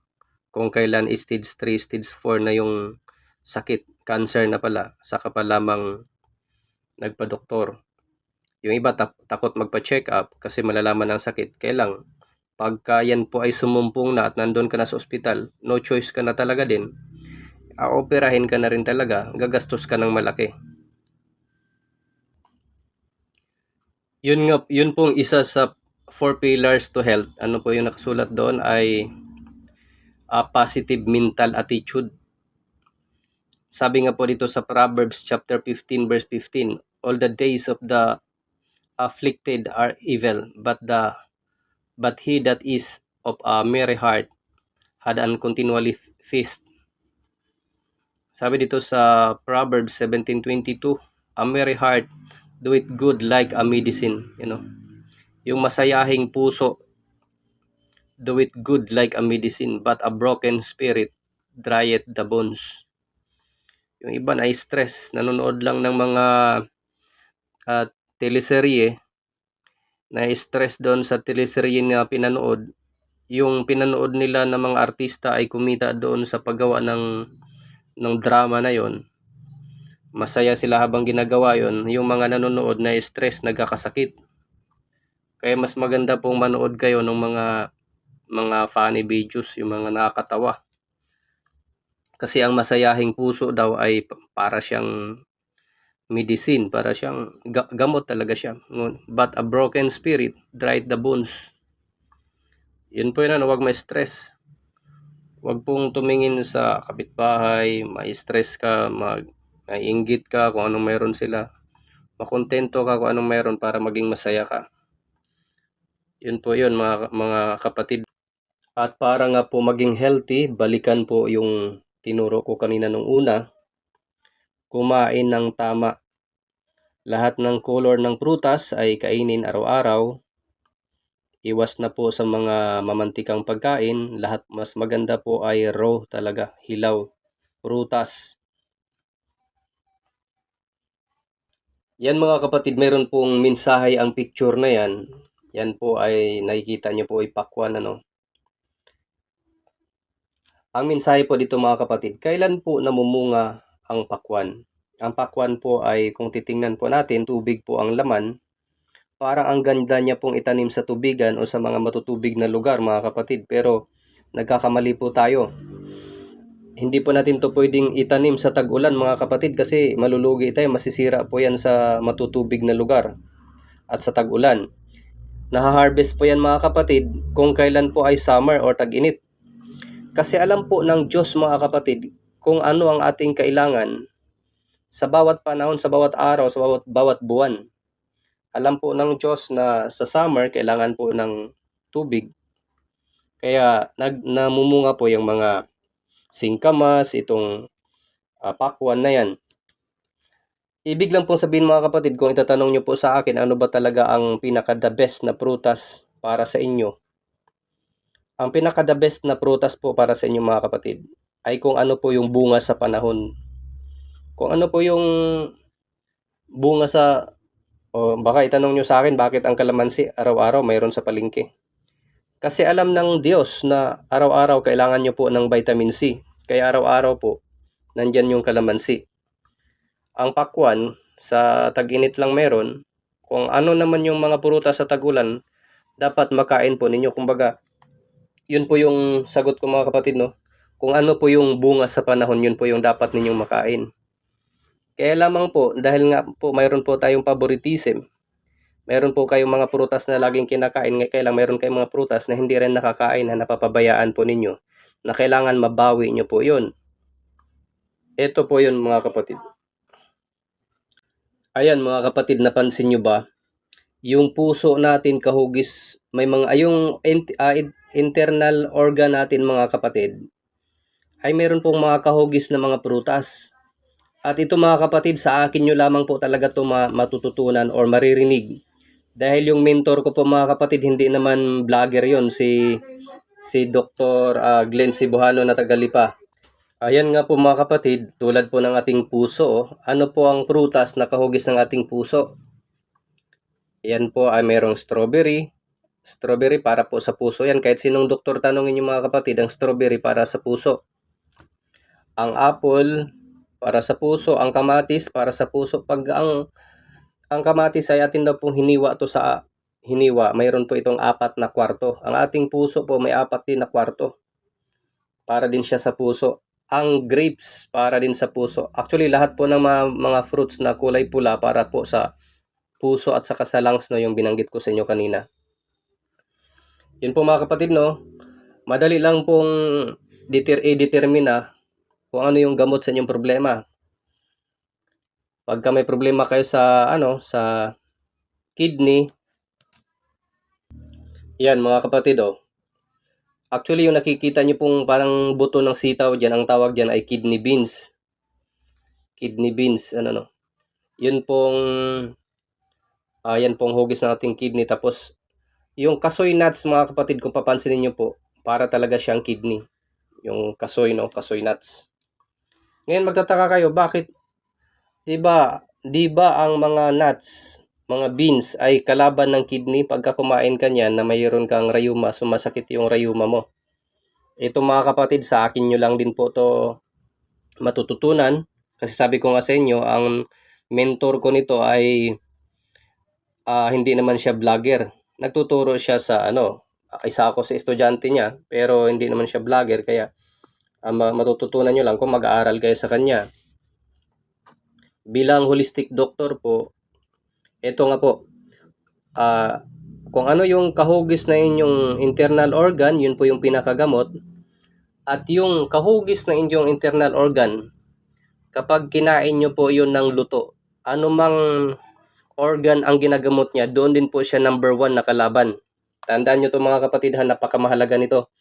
A: kung kailan stage 3, stage 4 na yung sakit, cancer na pala, saka pa lamang nagpa-doktor. Yung iba takot magpa-check up kasi malalaman ang sakit. Kailang pagka yan po ay sumumpong na at nandun ka na sa ospital, no choice ka na talaga din. Operahin ka na rin talaga, gagastos ka ng malaki. Yun pong isa sa 4 pillars to health. Ano po yung nakasulat doon ay positive mental attitude. Sabi nga po dito sa Proverbs chapter 15 verse 15, all the days of the afflicted are evil, but he that is of a merry heart had an continually feast. Sabi dito sa Proverbs 17:22, a merry heart do it good like a medicine. Yung masayahing puso, do it good like a medicine, but a broken spirit drieth the bones. Yung iba na stress, nanonood lang ng mga teleserye, na stress doon sa teleserye na pinanood. Yung pinanood nila ng mga artista ay kumita doon sa paggawa ng drama na yon. Masaya sila habang ginagawa yon. Yung mga nanonood na stress, nagkakasakit. Kaya mas maganda pong manood kayo ng mga funny videos, yung mga nakakatawa. Kasi ang masayahing puso daw ay para siyang medicine, para siyang gamot talaga siya. But a broken spirit drieth the bones. Yun po yun, huwag ma-stress. Huwag pong tumingin sa kapitbahay, ma-stress ka, maiinggit ka kung anong meron sila. Makontento ka kung anong meron para maging masaya ka. Yun po yun, mga kapatid. At para nga po maging healthy, balikan po yung tinuro ko kanina nung una. Kumain ng tama. Lahat ng color ng prutas ay kainin araw-araw. Iwas na po sa mga mamantikang pagkain. Lahat mas maganda po ay raw talaga, hilaw, prutas. Yan mga kapatid, meron pong mensahe ang picture na yan. Yan po ay nakikita nyo po ay pakwan ano. Ang mensahe po dito mga kapatid, kailan po namumunga ang pakwan? Ang pakwan po ay kung titingnan po natin, tubig po ang laman. Parang ang ganda niya pong itanim sa tubigan o sa mga matutubig na lugar mga kapatid. Pero nagkakamali po tayo. Hindi po natin to pwedeng itanim sa tag-ulan mga kapatid kasi malulugi tayo, masisira po yan sa matutubig na lugar at sa tag-ulan. Naha-harvest po yan mga kapatid kung kailan po ay summer or tag-init. Kasi alam po ng Diyos mga kapatid kung ano ang ating kailangan sa bawat panahon, sa bawat araw, sa bawat buwan. Alam po ng Diyos na sa summer kailangan po ng tubig. Kaya namumunga po yung mga singkamas, itong pakwan na yan. Ibig lang pong sabihin mga kapatid, kung itatanong nyo po sa akin, ano ba talaga ang pinaka-the best na prutas para sa inyo? Ang pinaka-the best na prutas po para sa inyo mga kapatid, ay kung ano po yung bunga sa panahon. Kung ano po yung bunga sa, o baka itanong nyo sa akin, bakit ang kalamansi araw-araw mayroon sa palengke? Kasi alam ng Diyos na araw-araw kailangan nyo po ng vitamin C. Kaya araw-araw po, nandyan yung kalamansi. Ang pakwan, sa tag-init lang meron. Kung ano naman yung mga prutas sa tag-ulan, dapat makain po ninyo. Kumbaga, yun po yung sagot ko mga kapatid, no? Kung ano po yung bunga sa panahon, yun po yung dapat ninyong makain. Kaya lamang po, dahil nga po mayroon po tayong favoritism, meron po kayong mga prutas na laging kinakain, kaya lang meron kayong mga prutas na hindi rin nakakain na napapabayaan po ninyo, na kailangan mabawi nyo po yun. Ito po yun mga kapatid. Ayan mga kapatid, napansin nyo ba? Yung puso natin kahugis, may mga, yung internal organ natin mga kapatid, ay meron pong mga kahugis na mga prutas. At ito mga kapatid, sa akin nyo lamang po talaga ito matututunan or maririnig. Dahil yung mentor ko po mga kapatid, hindi naman vlogger yon, si Dr. Glenn Cebuano na Tagalipa. Ayan nga po mga kapatid, tulad po ng ating puso, ano po ang prutas na kahugis ng ating puso? Yan po ay merong strawberry. Strawberry para po sa puso yan. Kahit sinong doktor tanongin yung mga kapatid, ang strawberry para sa puso. Ang apple para sa puso, ang kamatis para sa puso. Pag ang kamatis ay atin daw pong hiniwa to sa hiniwa, mayroon po itong 4 na kwarto. Ang ating puso po may 4 din na kwarto. Para din siya sa puso. Ang grapes para din sa puso. Actually, lahat po ng mga fruits na kulay pula para po sa puso at saka sa lungs, no, yung binanggit ko sa inyo kanina. Yun po mga kapatid, no. Madali lang pong i-determine kung ano yung gamot sa inyong problema. Pagka may problema kayo sa sa kidney, yan mga kapatid, actually yung nakikita niyo pong parang buto ng sitaw diyan, ang tawag diyan ay kidney beans. Kidney beans, Yun pong yan pong hugis ng ating kidney. Tapos yung kasoy nuts mga kapatid, kung papansinin niyo po, para talaga siyang kidney. Yung kasoy, kasoy nuts. Ngayon magtataka kayo, bakit 'di ba ang mga nuts, mga beans ay kalaban ng kidney? Pagka kumain ka niyan na mayroon kang rayuma, sumasakit yung rayuma mo. Ito mga kapatid, sa akin nyo lang din po to matututunan. Kasi sabi ko nga sa inyo, ang mentor ko nito ay hindi naman siya vlogger. Nagtuturo siya sa isa ako sa estudyante niya, pero hindi naman siya vlogger. Kaya matututunan nyo lang kung mag-aaral kayo sa kanya. Bilang holistic doctor po, ito nga po, kung ano yung kahugis na inyong internal organ, yun po yung pinakagamot. At yung kahugis na inyong internal organ, kapag kinain nyo po yun ng luto, anumang organ ang ginagamot niya, doon din po siya number 1 na kalaban. Tandaan nyo to mga kapatid, napakamahalaga nito.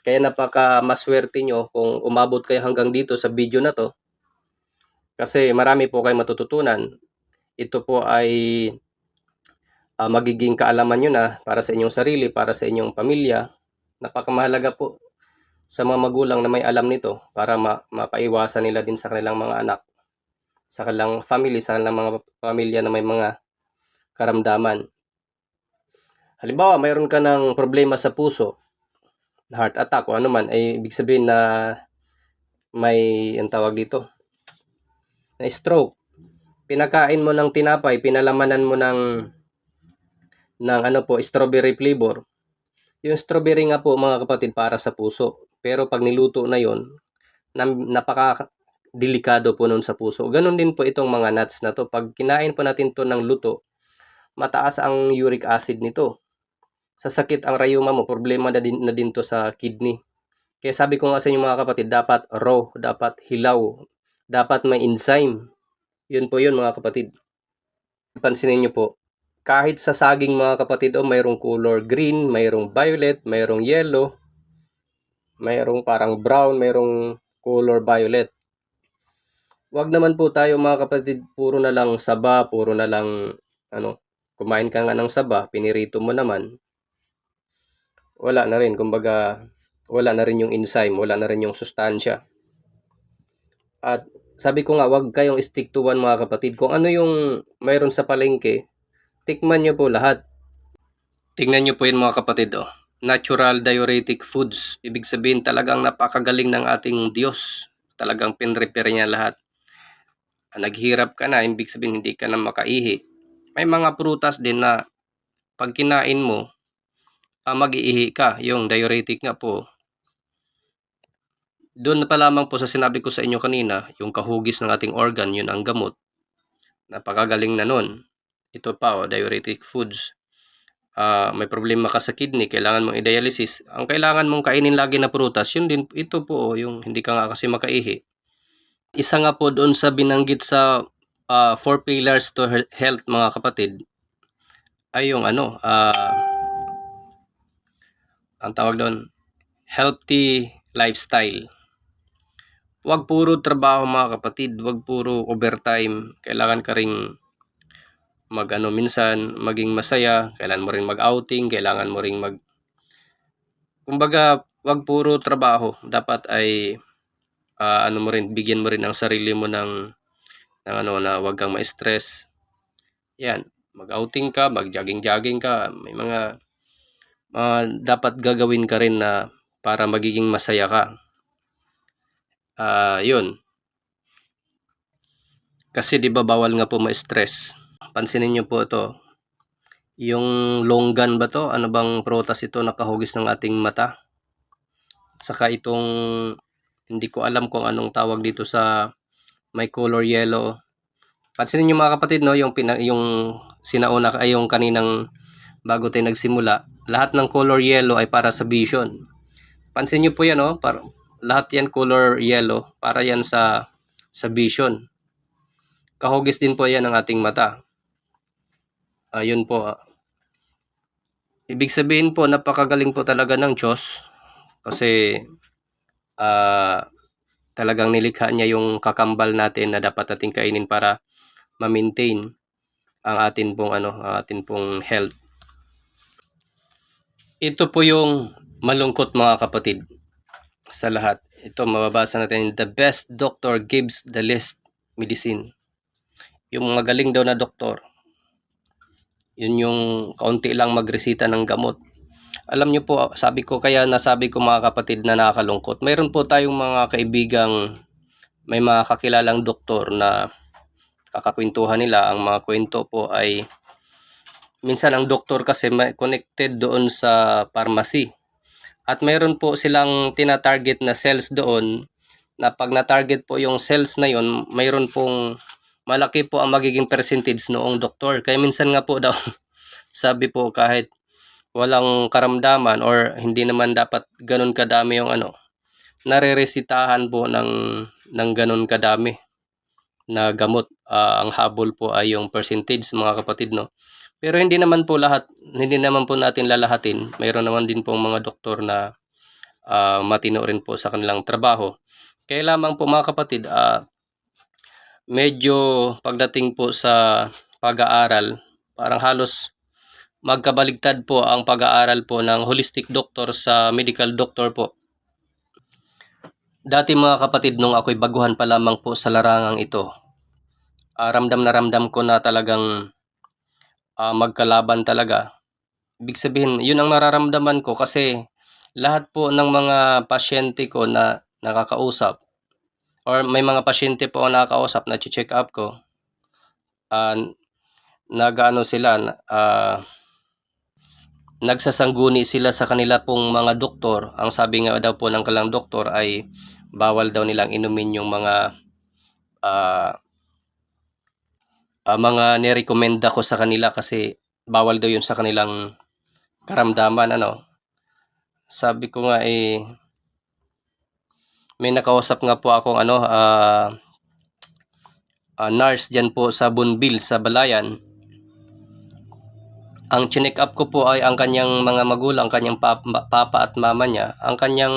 A: Kaya napakamaswerte nyo kung umabot kayo hanggang dito sa video na to. Kasi marami po kayo matututunan. Ito po ay magiging kaalaman nyo na para sa inyong sarili, para sa inyong pamilya. Napakamahalaga po sa mga magulang na may alam nito para mapaiwasan nila din sa kanilang mga anak, sa kanilang family, sa kanilang mga pamilya na may mga karamdaman. Halimbawa, mayroon ka ng problema sa puso, heart attack o ano man, ay ibig sabihin na may, ang tawag dito, na stroke. Pinakain mo ng tinapay, pinalamanan mo ng strawberry flavor. Yung strawberry nga po mga kapatid para sa puso. Pero pag niluto na yon, napaka-delikado po nun sa puso. Ganon din po itong mga nuts na to. Pag kinain po natin to ng luto, mataas ang uric acid nito. Sasakit ang rayuma mo, problema na din to sa kidney. Kaya sabi ko nga sa inyo mga kapatid, dapat raw, dapat hilaw, dapat may enzyme. Yun po yun mga kapatid. Pansinin nyo po, kahit sa saging mga kapatid, mayroong color green, mayroong violet, mayroong yellow, mayroong parang brown, mayroong color violet. Wag naman po tayo mga kapatid, puro na lang saba, puro na lang kumain ka nga ng saba, pinirito mo naman. Wala na rin, kumbaga wala na rin yung enzyme, wala na rin yung sustansya. At sabi ko nga, wag kayong stick to one mga kapatid. Kung ano yung mayroon sa palengke, tikman nyo po lahat. Tingnan nyo po yun mga kapatid. Natural diuretic foods. Ibig sabihin talagang napakagaling ng ating Diyos. Talagang pinrepare niya lahat. Naghirap ka na, ibig sabihin hindi ka na makaihi. May mga prutas din na pag kinain mo, mag-iihi ka. Yung diuretic nga po. Doon pa lamang po sa sinabi ko sa inyo kanina, yung kahugis ng ating organ, yun ang gamot. Napakagaling na nun. Ito pa, diuretic foods. May problema ka sa kidney, kailangan mong i-dialysis. Ang kailangan mong kainin lagi na prutas, yun din, ito po, yung hindi ka nga kasi makaihi. Isa nga po doon sa binanggit sa 4 pillars to health mga kapatid, ay yung ang tawag doon, healthy lifestyle. Huwag puro trabaho mga kapatid, huwag puro overtime. Kailangan ka ring minsan maging masaya, kailangan mo ring mag-outing, kailangan mo ring kumbaga, huwag puro trabaho. Dapat ay mo rin, bigyan mo rin ang sarili mo ng na huwag kang ma-stress. Yan, mag-outing ka, mag-jogging ka, may mga dapat gagawin ka rin na para magiging masaya ka. Yun. Kasi 'di ba bawal nga po ma-stress. Pansinin niyo po ito. Yung longgan ba to? Ano bang prutas ito nakahugis ng ating mata? Saka itong hindi ko alam kung anong tawag dito sa may color yellow. Pansinin niyo mga kapatid yung sinauna yung kaninang bago tayo nagsimula. Lahat ng color yellow ay para sa vision. Pansin niyo po yan lahat yan color yellow para yan sa vision. Kahugis din po yan ng ating mata. Ayun po. Ibig sabihin po, napakagaling po talaga ng Diyos. Kasi talagang nilikha niya yung kakambal natin na dapat natin kainin para ma-maintain ang atin pong health. Ito po yung malungkot mga kapatid sa lahat. Ito mababasa natin, the best doctor gives the least medicine. Yung magaling daw na doktor, yun yung kaunti lang magresita ng gamot. Alam nyo po, sabi ko mga kapatid na nakakalungkot. Mayroon po tayong mga kaibigang may mga kakilalang doktor na kakakwentuhan nila. Ang mga kwento po ay minsan ang doktor kasi may connected doon sa pharmacy. At mayroon po silang tina-target na cells doon na pag na-target po yung cells na yun, mayroon pong malaki po ang magiging percentage noong doktor. Kaya minsan nga po daw, sabi po kahit walang karamdaman or hindi naman dapat ganun kadami yung nare-resitahan po ng ganun kadami na gamot. Ang habol po ay yung percentage mga kapatid Pero hindi naman po natin lalahatin. Mayroon naman din pong mga doktor na matino rin po sa kanilang trabaho. Kaya lamang po mga kapatid, medyo pagdating po sa pag-aaral, parang halos magkabaligtad po ang pag-aaral po ng holistic doctor sa medical doctor po. Dati mga kapatid, nung ako'y baguhan pa lamang po sa larangang ito, ramdam na ramdam ko na talagang magkalaban talaga. Ibig sabihin, yun ang nararamdaman ko kasi lahat po ng mga pasyente ko na nakakausap or may mga pasyente po ang nakakausap na check up ko, nag-ano sila, nagsasangguni sila sa kanila pong mga doktor. Ang sabi nga daw po ng kalang doktor ay bawal daw nilang inumin yung mga nirekomenda ko sa kanila kasi bawal daw yun sa kanilang karamdaman. Sabi ko nga may nakausap nga po akong nurse dyan po sa Bunbil sa Balayan. Ang chinek up ko po ay ang kanyang mga magulang, kanyang papa at mama niya. Ang kanyang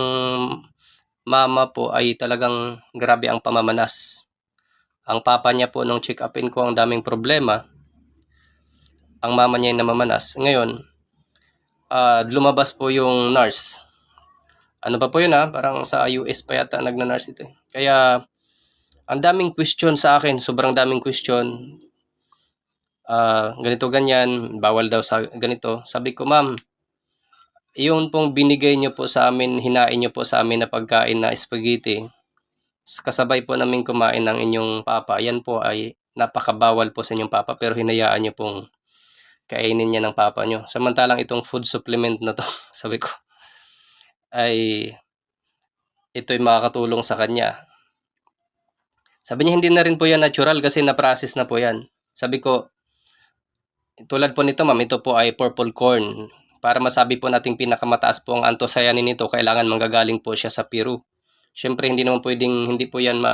A: mama po ay talagang grabe ang pamamanas. Ang papa niya po nung check upin ko ang daming problema. Ang mama niya ay namamanas. Ngayon, lumabas po yung nurse. Ano pa po yun parang sa US pa yata nagna-nurse ito. Kaya ang daming question sa akin, sobrang daming question. Ganito ganyan, bawal daw sa ganito. Sabi ko, ma'am, yung pong binigay nyo po sa amin, hinain nyo po sa amin na pagkain na spaghetti, kasabay po namin kumain ng inyong papa, yan po ay napakabawal po sa inyong papa, pero hinayaan nyo pong kainin niya ng papa nyo. Samantalang itong food supplement na to, sabi ko, ay ito'y makakatulong sa kanya. Sabi niya, hindi na rin po yan natural kasi na-process na po yan. Sabi ko, tulad po nito ma'am, ito po ay purple corn. Para masabi po nating pinakamataas po ang anthocyanin nito, kailangan manggagaling po siya sa Peru. Siyempre hindi naman pwedeng, hindi po yan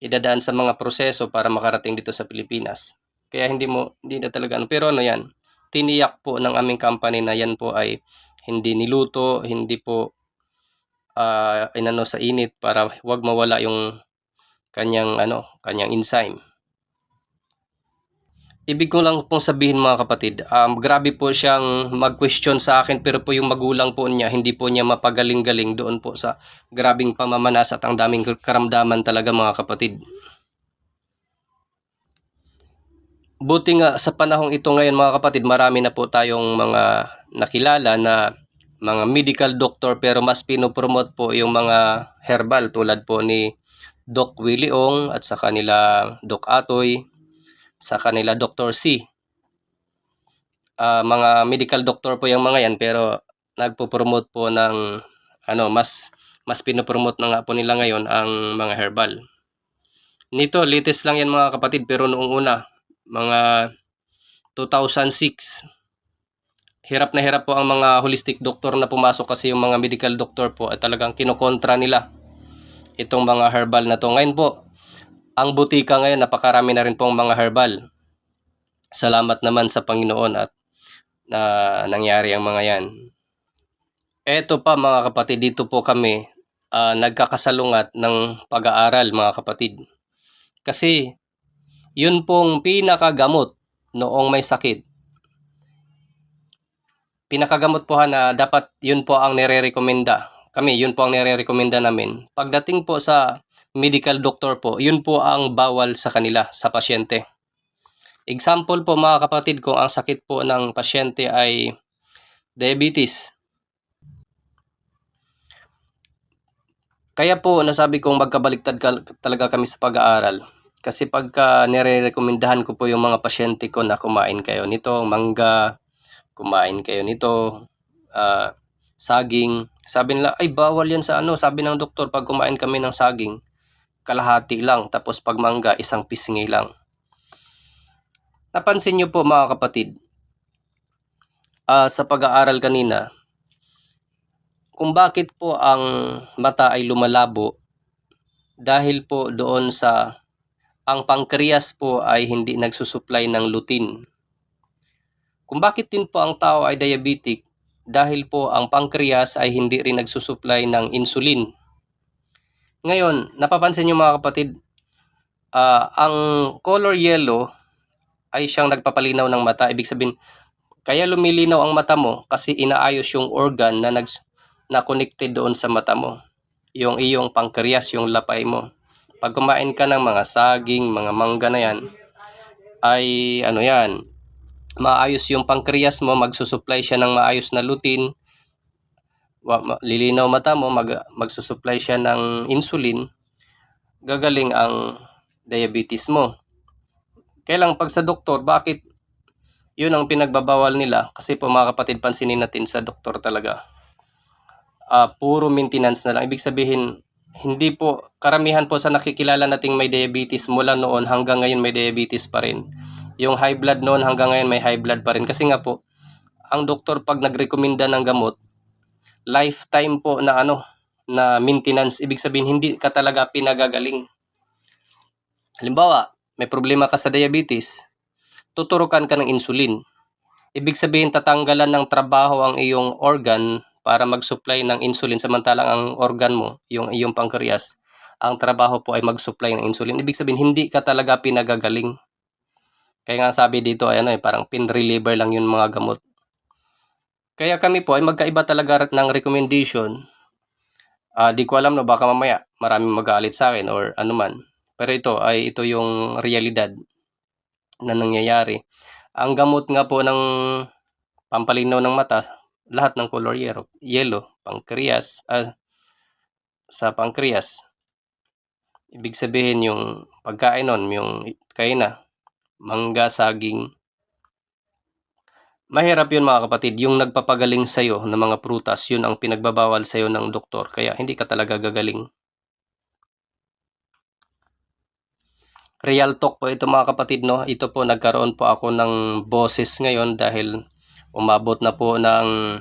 A: idadaan sa mga proseso para makarating dito sa Pilipinas. Kaya hindi na talaga pero yan, tiniyak po ng aming company na yan po ay hindi niluto, hindi po inano sa init para wag mawala yung kanyang enzyme. Ibig ko lang pong sabihin mga kapatid, grabe po siyang mag-question sa akin, pero po yung magulang po niya, hindi po niya mapagaling-galing doon po sa grabing pamamanas at ang daming karamdaman talaga mga kapatid. Buti nga sa panahong ito ngayon mga kapatid, marami na po tayong mga nakilala na mga medical doctor, pero mas pinopromote po yung mga herbal tulad po ni Doc Willie Ong at sa kanila Doc Atoy, sa kanila Dr. C. Mga medical doctor po yung mga yan, pero nagpo-promote po ng mas pinopromote na nga po nila ngayon ang mga herbal. Nito, latest lang yan mga kapatid, pero noong una, mga 2006, hirap na hirap po ang mga holistic doctor na pumasok kasi yung mga medical doctor po ay talagang kinokontra nila itong mga herbal na to. Ngayon po, ang butika ngayon, napakarami na rin pong mga herbal. Salamat naman sa Panginoon at na nangyari ang mga yan. Eto pa mga kapatid, dito po kami nagkakasalungat ng pag-aaral mga kapatid. Kasi yun pong pinakagamot noong may sakit. Pinakagamot po na dapat yun po ang nire-recommenda. Kami, yun po ang nire-recommenda namin. Pagdating po sa medical doctor po, yun po ang bawal sa kanila, sa pasyente. Example po mga kapatid, kung ang sakit po ng pasyente ay diabetes. Kaya po nasabi kong magkabaliktad talaga kami sa pag-aaral. Kasi pagka nire-rekomendahan ko po yung mga pasyente ko na kumain kayo nito, mangga, kumain kayo nito, saging. Sabi nila, ay bawal yan sa sabi ng doktor, pag kumain kami ng saging, kalahati lang, tapos pag mangga, isang pisngi lang. Napansin nyo po mga kapatid, sa pag-aaral kanina, kung bakit po ang mata ay lumalabo, dahil po doon sa ang pancreas po ay hindi nagsusupply ng lutein. Kung bakit din po ang tao ay diabetic, dahil po ang pancreas ay hindi rin nagsusupply ng insulin. Ngayon, napapansin nyo mga kapatid, ang color yellow ay siyang nagpapalinaw ng mata. Ibig sabihin, Kaya lumilinaw ang mata mo kasi inaayos yung organ na connected doon sa mata mo. Yung iyong pancreas, yung lapay mo. Pag kumain ka ng mga saging, mga mangga na yan, ay ano yan, maayos yung pancreas mo, magsusupply siya ng maayos na lutein, lilinaw mata mo, magsusupply siya ng insulin, gagaling ang diabetes mo. Kaya lang pag sa doktor, bakit yun ang pinagbabawal nila? Kasi po mga kapatid, pansinin natin sa doktor talaga. Puro maintenance na lang. Ibig sabihin, hindi po, karamihan po sa nakikilala nating may diabetes mula noon hanggang ngayon may diabetes pa rin. Yung high blood noon hanggang ngayon may high blood pa rin. Kasi nga po, ang doktor pag nagrekomenda ng gamot, lifetime po na na maintenance. Ibig sabihin, hindi ka talaga pinagagaling. Halimbawa, may problema ka sa diabetes, tuturukan ka ng insulin. Ibig sabihin, tatanggalan ng trabaho ang iyong organ para mag-supply ng insulin, samantalang ang organ mo, yung iyong pancreas, ang trabaho po ay mag-supply ng insulin. Ibig sabihin, hindi ka talaga pinagagaling. Kaya nga sabi dito ay parang pain reliever lang yung mga gamot. Kaya kami po ay magkaiba talaga ng recommendation. Di ko alam, no, baka mamaya maraming magalit sa akin or anuman. Pero ito yung realidad na nangyayari. Ang gamot nga po ng pampalinaw ng mata, lahat ng color yellow, pancreas, sa pancreas. Ibig sabihin yung pagkain nun, yung kaina, mangga, saging. Mahirap yun mga kapatid, yung nagpapagaling sa'yo ng mga prutas, yun ang pinagbabawal sa'yo ng doktor, kaya hindi ka talaga gagaling. Real talk po ito mga kapatid, no? Ito po, nagkaroon po ako ng boses ngayon dahil umabot na po ng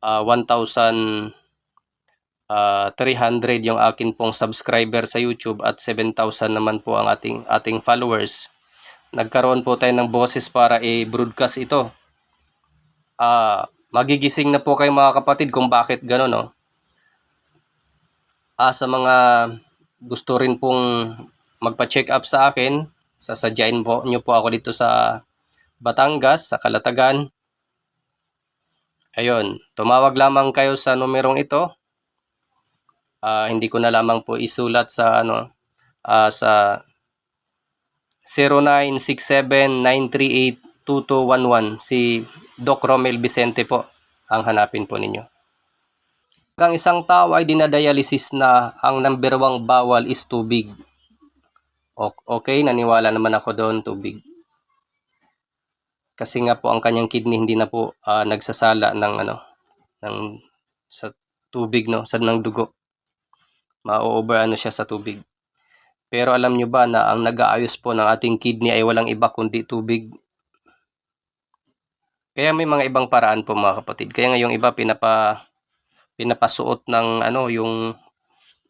A: 1,300 yung akin pong subscriber sa YouTube at 7,000 naman po ang ating followers. Nagkaroon po tayo ng boses para i-broadcast ito. Magigising na po kayo mga kapatid kung bakit gano'n, no? Sa mga gusto rin pong magpa-check up sa akin, sasadyain po nyo po ako dito sa Batangas, sa Calatagan. Ayun, tumawag lamang kayo sa numerong ito. Hindi ko na lamang po isulat sa sa 0967-938-2211. Si Doc Romel Vicente po ang hanapin po ninyo. Hanggang isang tao ay dinadialysis na, ang number 1 bawal is tubig. Okay, naniwala naman ako doon, tubig. Kasi nga po ang kanyang kidney hindi na po nagsasala ng sa tubig, no, sa ng dugo. Ma-over siya sa tubig. Pero alam nyo ba na ang nag-aayos po ng ating kidney ay walang iba kundi tubig? Kaya may mga ibang paraan po mga kapatid. Kaya nga yung iba pinapasuot ng yung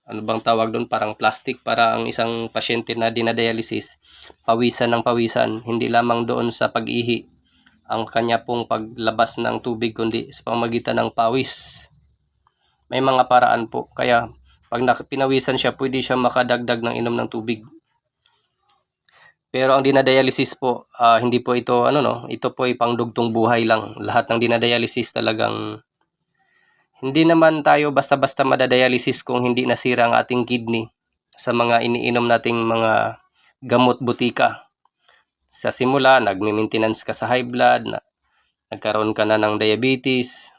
A: bang tawag doon, parang plastic para ang isang pasyente na dinadialysis pawisan ng pawisan, hindi lamang doon sa pag-ihi ang kanya pong paglabas ng tubig kundi sa pamamagitan ng pawis. May mga paraan po, kaya pag pinawisan siya, pwede siya makadagdag ng inom ng tubig. Pero ang dinadialysis po, hindi po ito ito po ay pangdugtong buhay lang. Lahat ng dinadialysis talagang hindi naman tayo basta-basta madadialysis kung hindi nasira ang ating kidney sa mga iniinom nating mga gamot butika. Sa simula, nagme-maintenance ka sa high blood, nagkaroon ka na ng diabetes,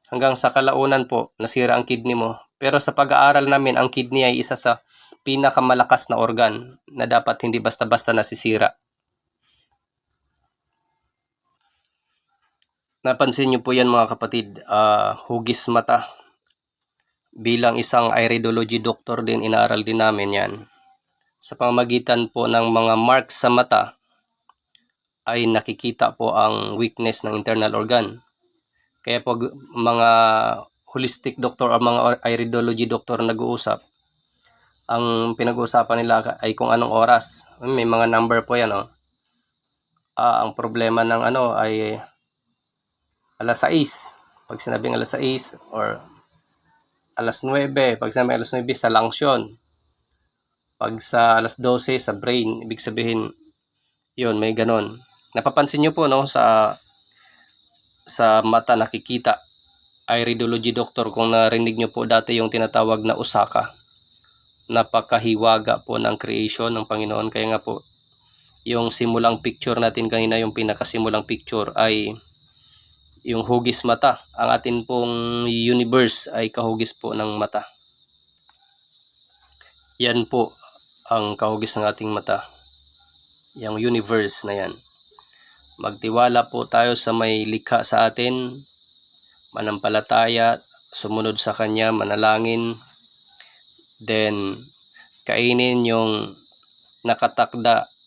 A: hanggang sa kalaunan po, nasira ang kidney mo. Pero sa pag-aaral namin, ang kidney ay isa sa pinakamalakas na organ na dapat hindi basta-basta nasisira. Napansin nyo po yan mga kapatid, hugis mata. Bilang isang iridology doctor din, inaaral din namin yan. Sa pamamagitan po ng mga marks sa mata, ay nakikita po ang weakness ng internal organ. Kaya po mga holistic doctor o mga iridology doctor nag-uusap, ang pinag-uusapan nila ay kung anong oras. May mga number po yan, no? Ang problema ng ay alas 6. Pag sinabing alas 6 or alas 9, pag sinabing alas 9 sa lungs yun. Pag sa alas 12 sa brain, ibig sabihin yun, may ganon. Napapansin nyo po, no, sa sa mata nakikita. Iridology doctor, kung narinig nyo po dati yung tinatawag na Osaka. Napakahiwaga po ng creation ng Panginoon. Kaya nga po, yung simulang picture natin kanina, yung pinakasimulang picture ay yung hugis mata. Ang atin pong universe ay kahugis po ng mata. Yan po ang kahugis ng ating mata. Yung universe na yan. Magtiwala po tayo sa may likha sa atin. Manampalataya, sumunod sa Kanya, manalangin. Then, kainin yung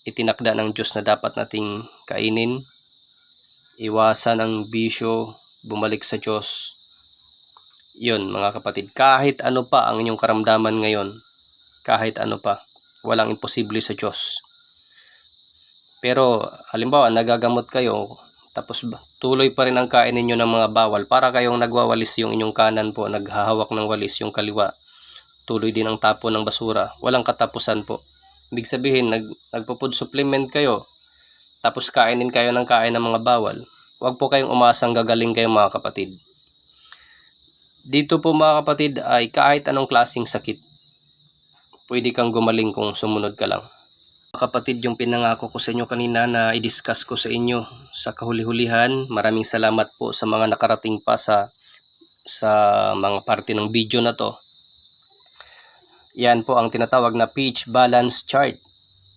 A: itinakda ng Diyos na dapat nating kainin. Iwasan ang bisyo, bumalik sa Diyos. Yun mga kapatid, kahit ano pa ang inyong karamdaman ngayon, kahit ano pa, walang imposible sa Diyos. Pero halimbawa nagagamot kayo, tapos tuloy pa rin ang kain ninyo ng mga bawal, para kayong nagwawalis yung inyong kanan po, naghahawak ng walis yung kaliwa, tuloy din ang tapo ng basura, walang katapusan po. Ibig sabihin, nagpo-food supplement kayo, tapos kainin kayo ng kain ng mga bawal. Huwag po kayong umasang gagaling kayo mga kapatid. Dito po mga kapatid ay kahit anong klaseng sakit, pwede kang gumaling kung sumunod ka lang. Kapatid, yung pinangako ko sa inyo kanina na i-discuss ko sa inyo sa kahuli-hulihan. Maraming salamat po sa mga nakarating pa sa mga parte ng video na to. Yan po ang tinatawag na pH balance chart.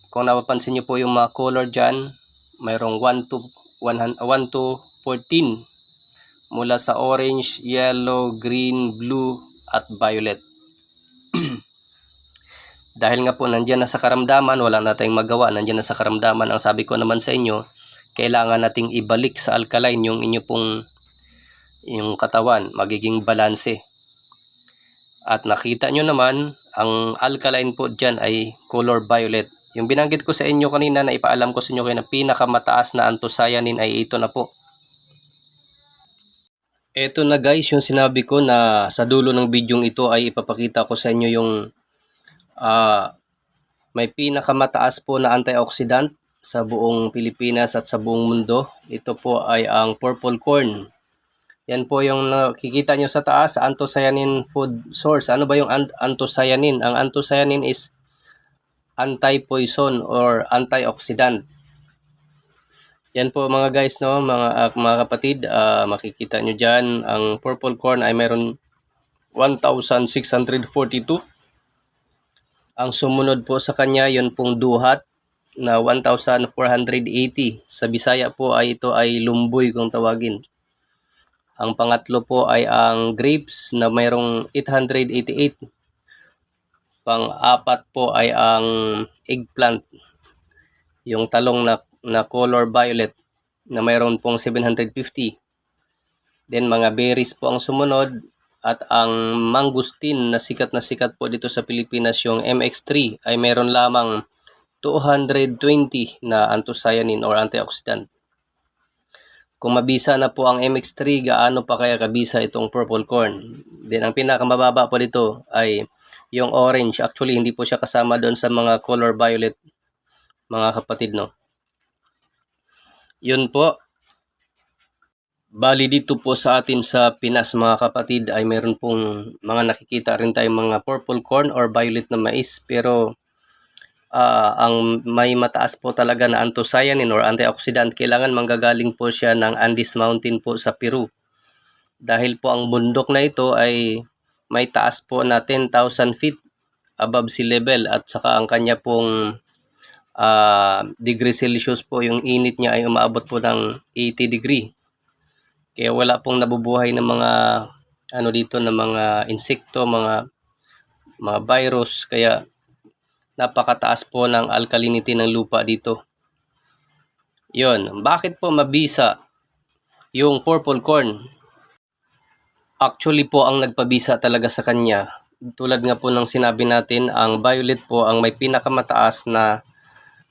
A: Kung napapansin nyo po yung mga color dyan, mayroong 1 to 14 mula sa orange, yellow, green, blue at violet. Dahil nga po nandyan na sa karamdaman, wala na tayong magawa, nandyan na sa karamdaman. Ang sabi ko naman sa inyo, kailangan nating ibalik sa alkaline yung inyo pong yung katawan, magiging balanse. At nakita nyo naman, ang alkaline po dyan ay color violet. Yung binanggit ko sa inyo kanina na ipaalam ko sa inyo na pinakamataas na anthocyanin ay ito na po. Ito na guys, yung sinabi ko na sa dulo ng bidyong ito ay ipapakita ko sa inyo yung may pinakamataas po na antioxidant sa buong Pilipinas at sa buong mundo. Ito po ay ang purple corn. Yan po yung nakikita nyo sa taas, anthocyanin food source. Ano ba yung anthocyanin? Ang anthocyanin is anti-poison or antioxidant. Yan po mga guys, no, mga kapatid, makikita nyo dyan, ang purple corn ay meron 1,642. Ang sumunod po sa kanya, yun pong duhat na 1,480. Sa Bisaya po ay ito ay lumboy kung tawagin. Ang pangatlo po ay ang grapes na mayroong 888. Pang-apat po ay ang eggplant, yung talong na color violet na mayroon pong 750. Then mga berries po ang sumunod. At ang mangustin na sikat po dito sa Pilipinas, yung MX3, ay meron lamang 220 na anthocyanin or antioxidant. Kung mabisa na po ang MX3, gaano pa kaya kabisa itong purple corn? Then ang pinakamababa po dito ay yung orange. Actually, hindi po siya kasama doon sa mga color violet, mga kapatid, no? Yun po. Bali dito po sa atin sa Pinas mga kapatid ay meron pong mga nakikita rin tayong mga purple corn or violet na mais, pero ang may mataas po talaga na anthocyanin or antioxidant, kailangan manggagaling po siya ng Andes Mountain po sa Peru. Dahil po ang bundok na ito ay may taas po na 10,000 feet above sea level, at saka ang kanya pong degree Celsius po, yung init niya ay umaabot po ng 80 degree. Kaya wala pong nabubuhay ng mga dito na mga insekto, mga virus, kaya napakataas po ng alkalinity ng lupa dito. Yon, bakit po mabisa yung purple corn? Actually po ang nagpabisa talaga sa kanya, tulad nga po ng sinabi natin, ang violet po ang may pinakamataas na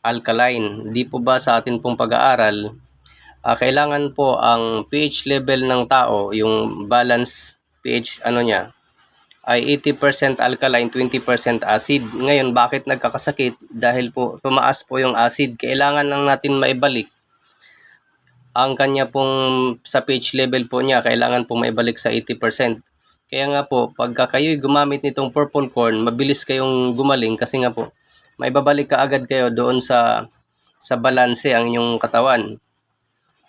A: alkaline. Di po ba sa atin pong pag-aaral, kailangan po ang pH level ng tao, yung balance pH niya, ay 80% alkaline, 20% acid. Ngayon, bakit nagkakasakit? Dahil po tumaas po yung acid. Kailangan lang natin maibalik ang kanya pong sa pH level po niya, kailangan pong maibalik sa 80%. Kaya nga po, pagka kayo'y gumamit nitong purple corn, mabilis kayong gumaling kasi nga po, maibabalik ka agad kayo doon sa balanse ang inyong katawan.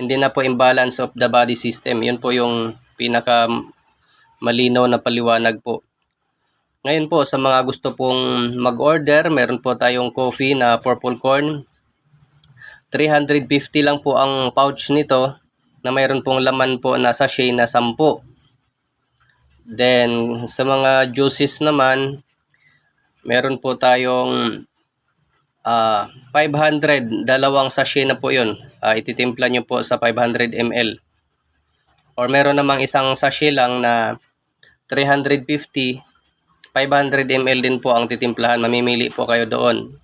A: Hindi na po imbalance of the body system. Yun po yung pinaka malinaw na paliwanag po. Ngayon po, sa mga gusto pong mag-order, meron po tayong coffee na purple corn. 350 lang po ang pouch nito na mayroon pong laman po na sachet na 10. Then, sa mga juices naman, meron po tayong 500, dalawang sachet na po yun. Ititimpla nyo po sa 500 ml. Or meron namang isang sachet lang na 350, 500 ml din po ang titimplahan. Mamimili po kayo doon.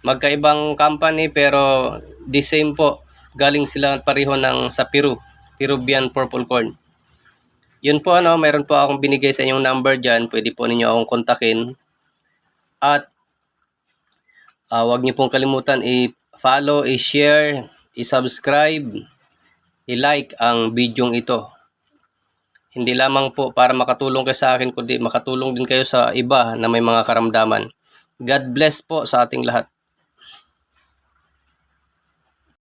A: Magkaibang company pero the same po. Galing sila pareho sa Peru. Peruvian purple corn. Yun po mayroon po akong binigay sa inyong number dyan. Pwede po ninyo akong kontakin. At huwag niyo pong kalimutan i-follow, i-share, i-subscribe, i-like ang video ito. Hindi lamang po para makatulong kayo sa akin, kundi makatulong din kayo sa iba na may mga karamdaman. God bless po sa ating lahat.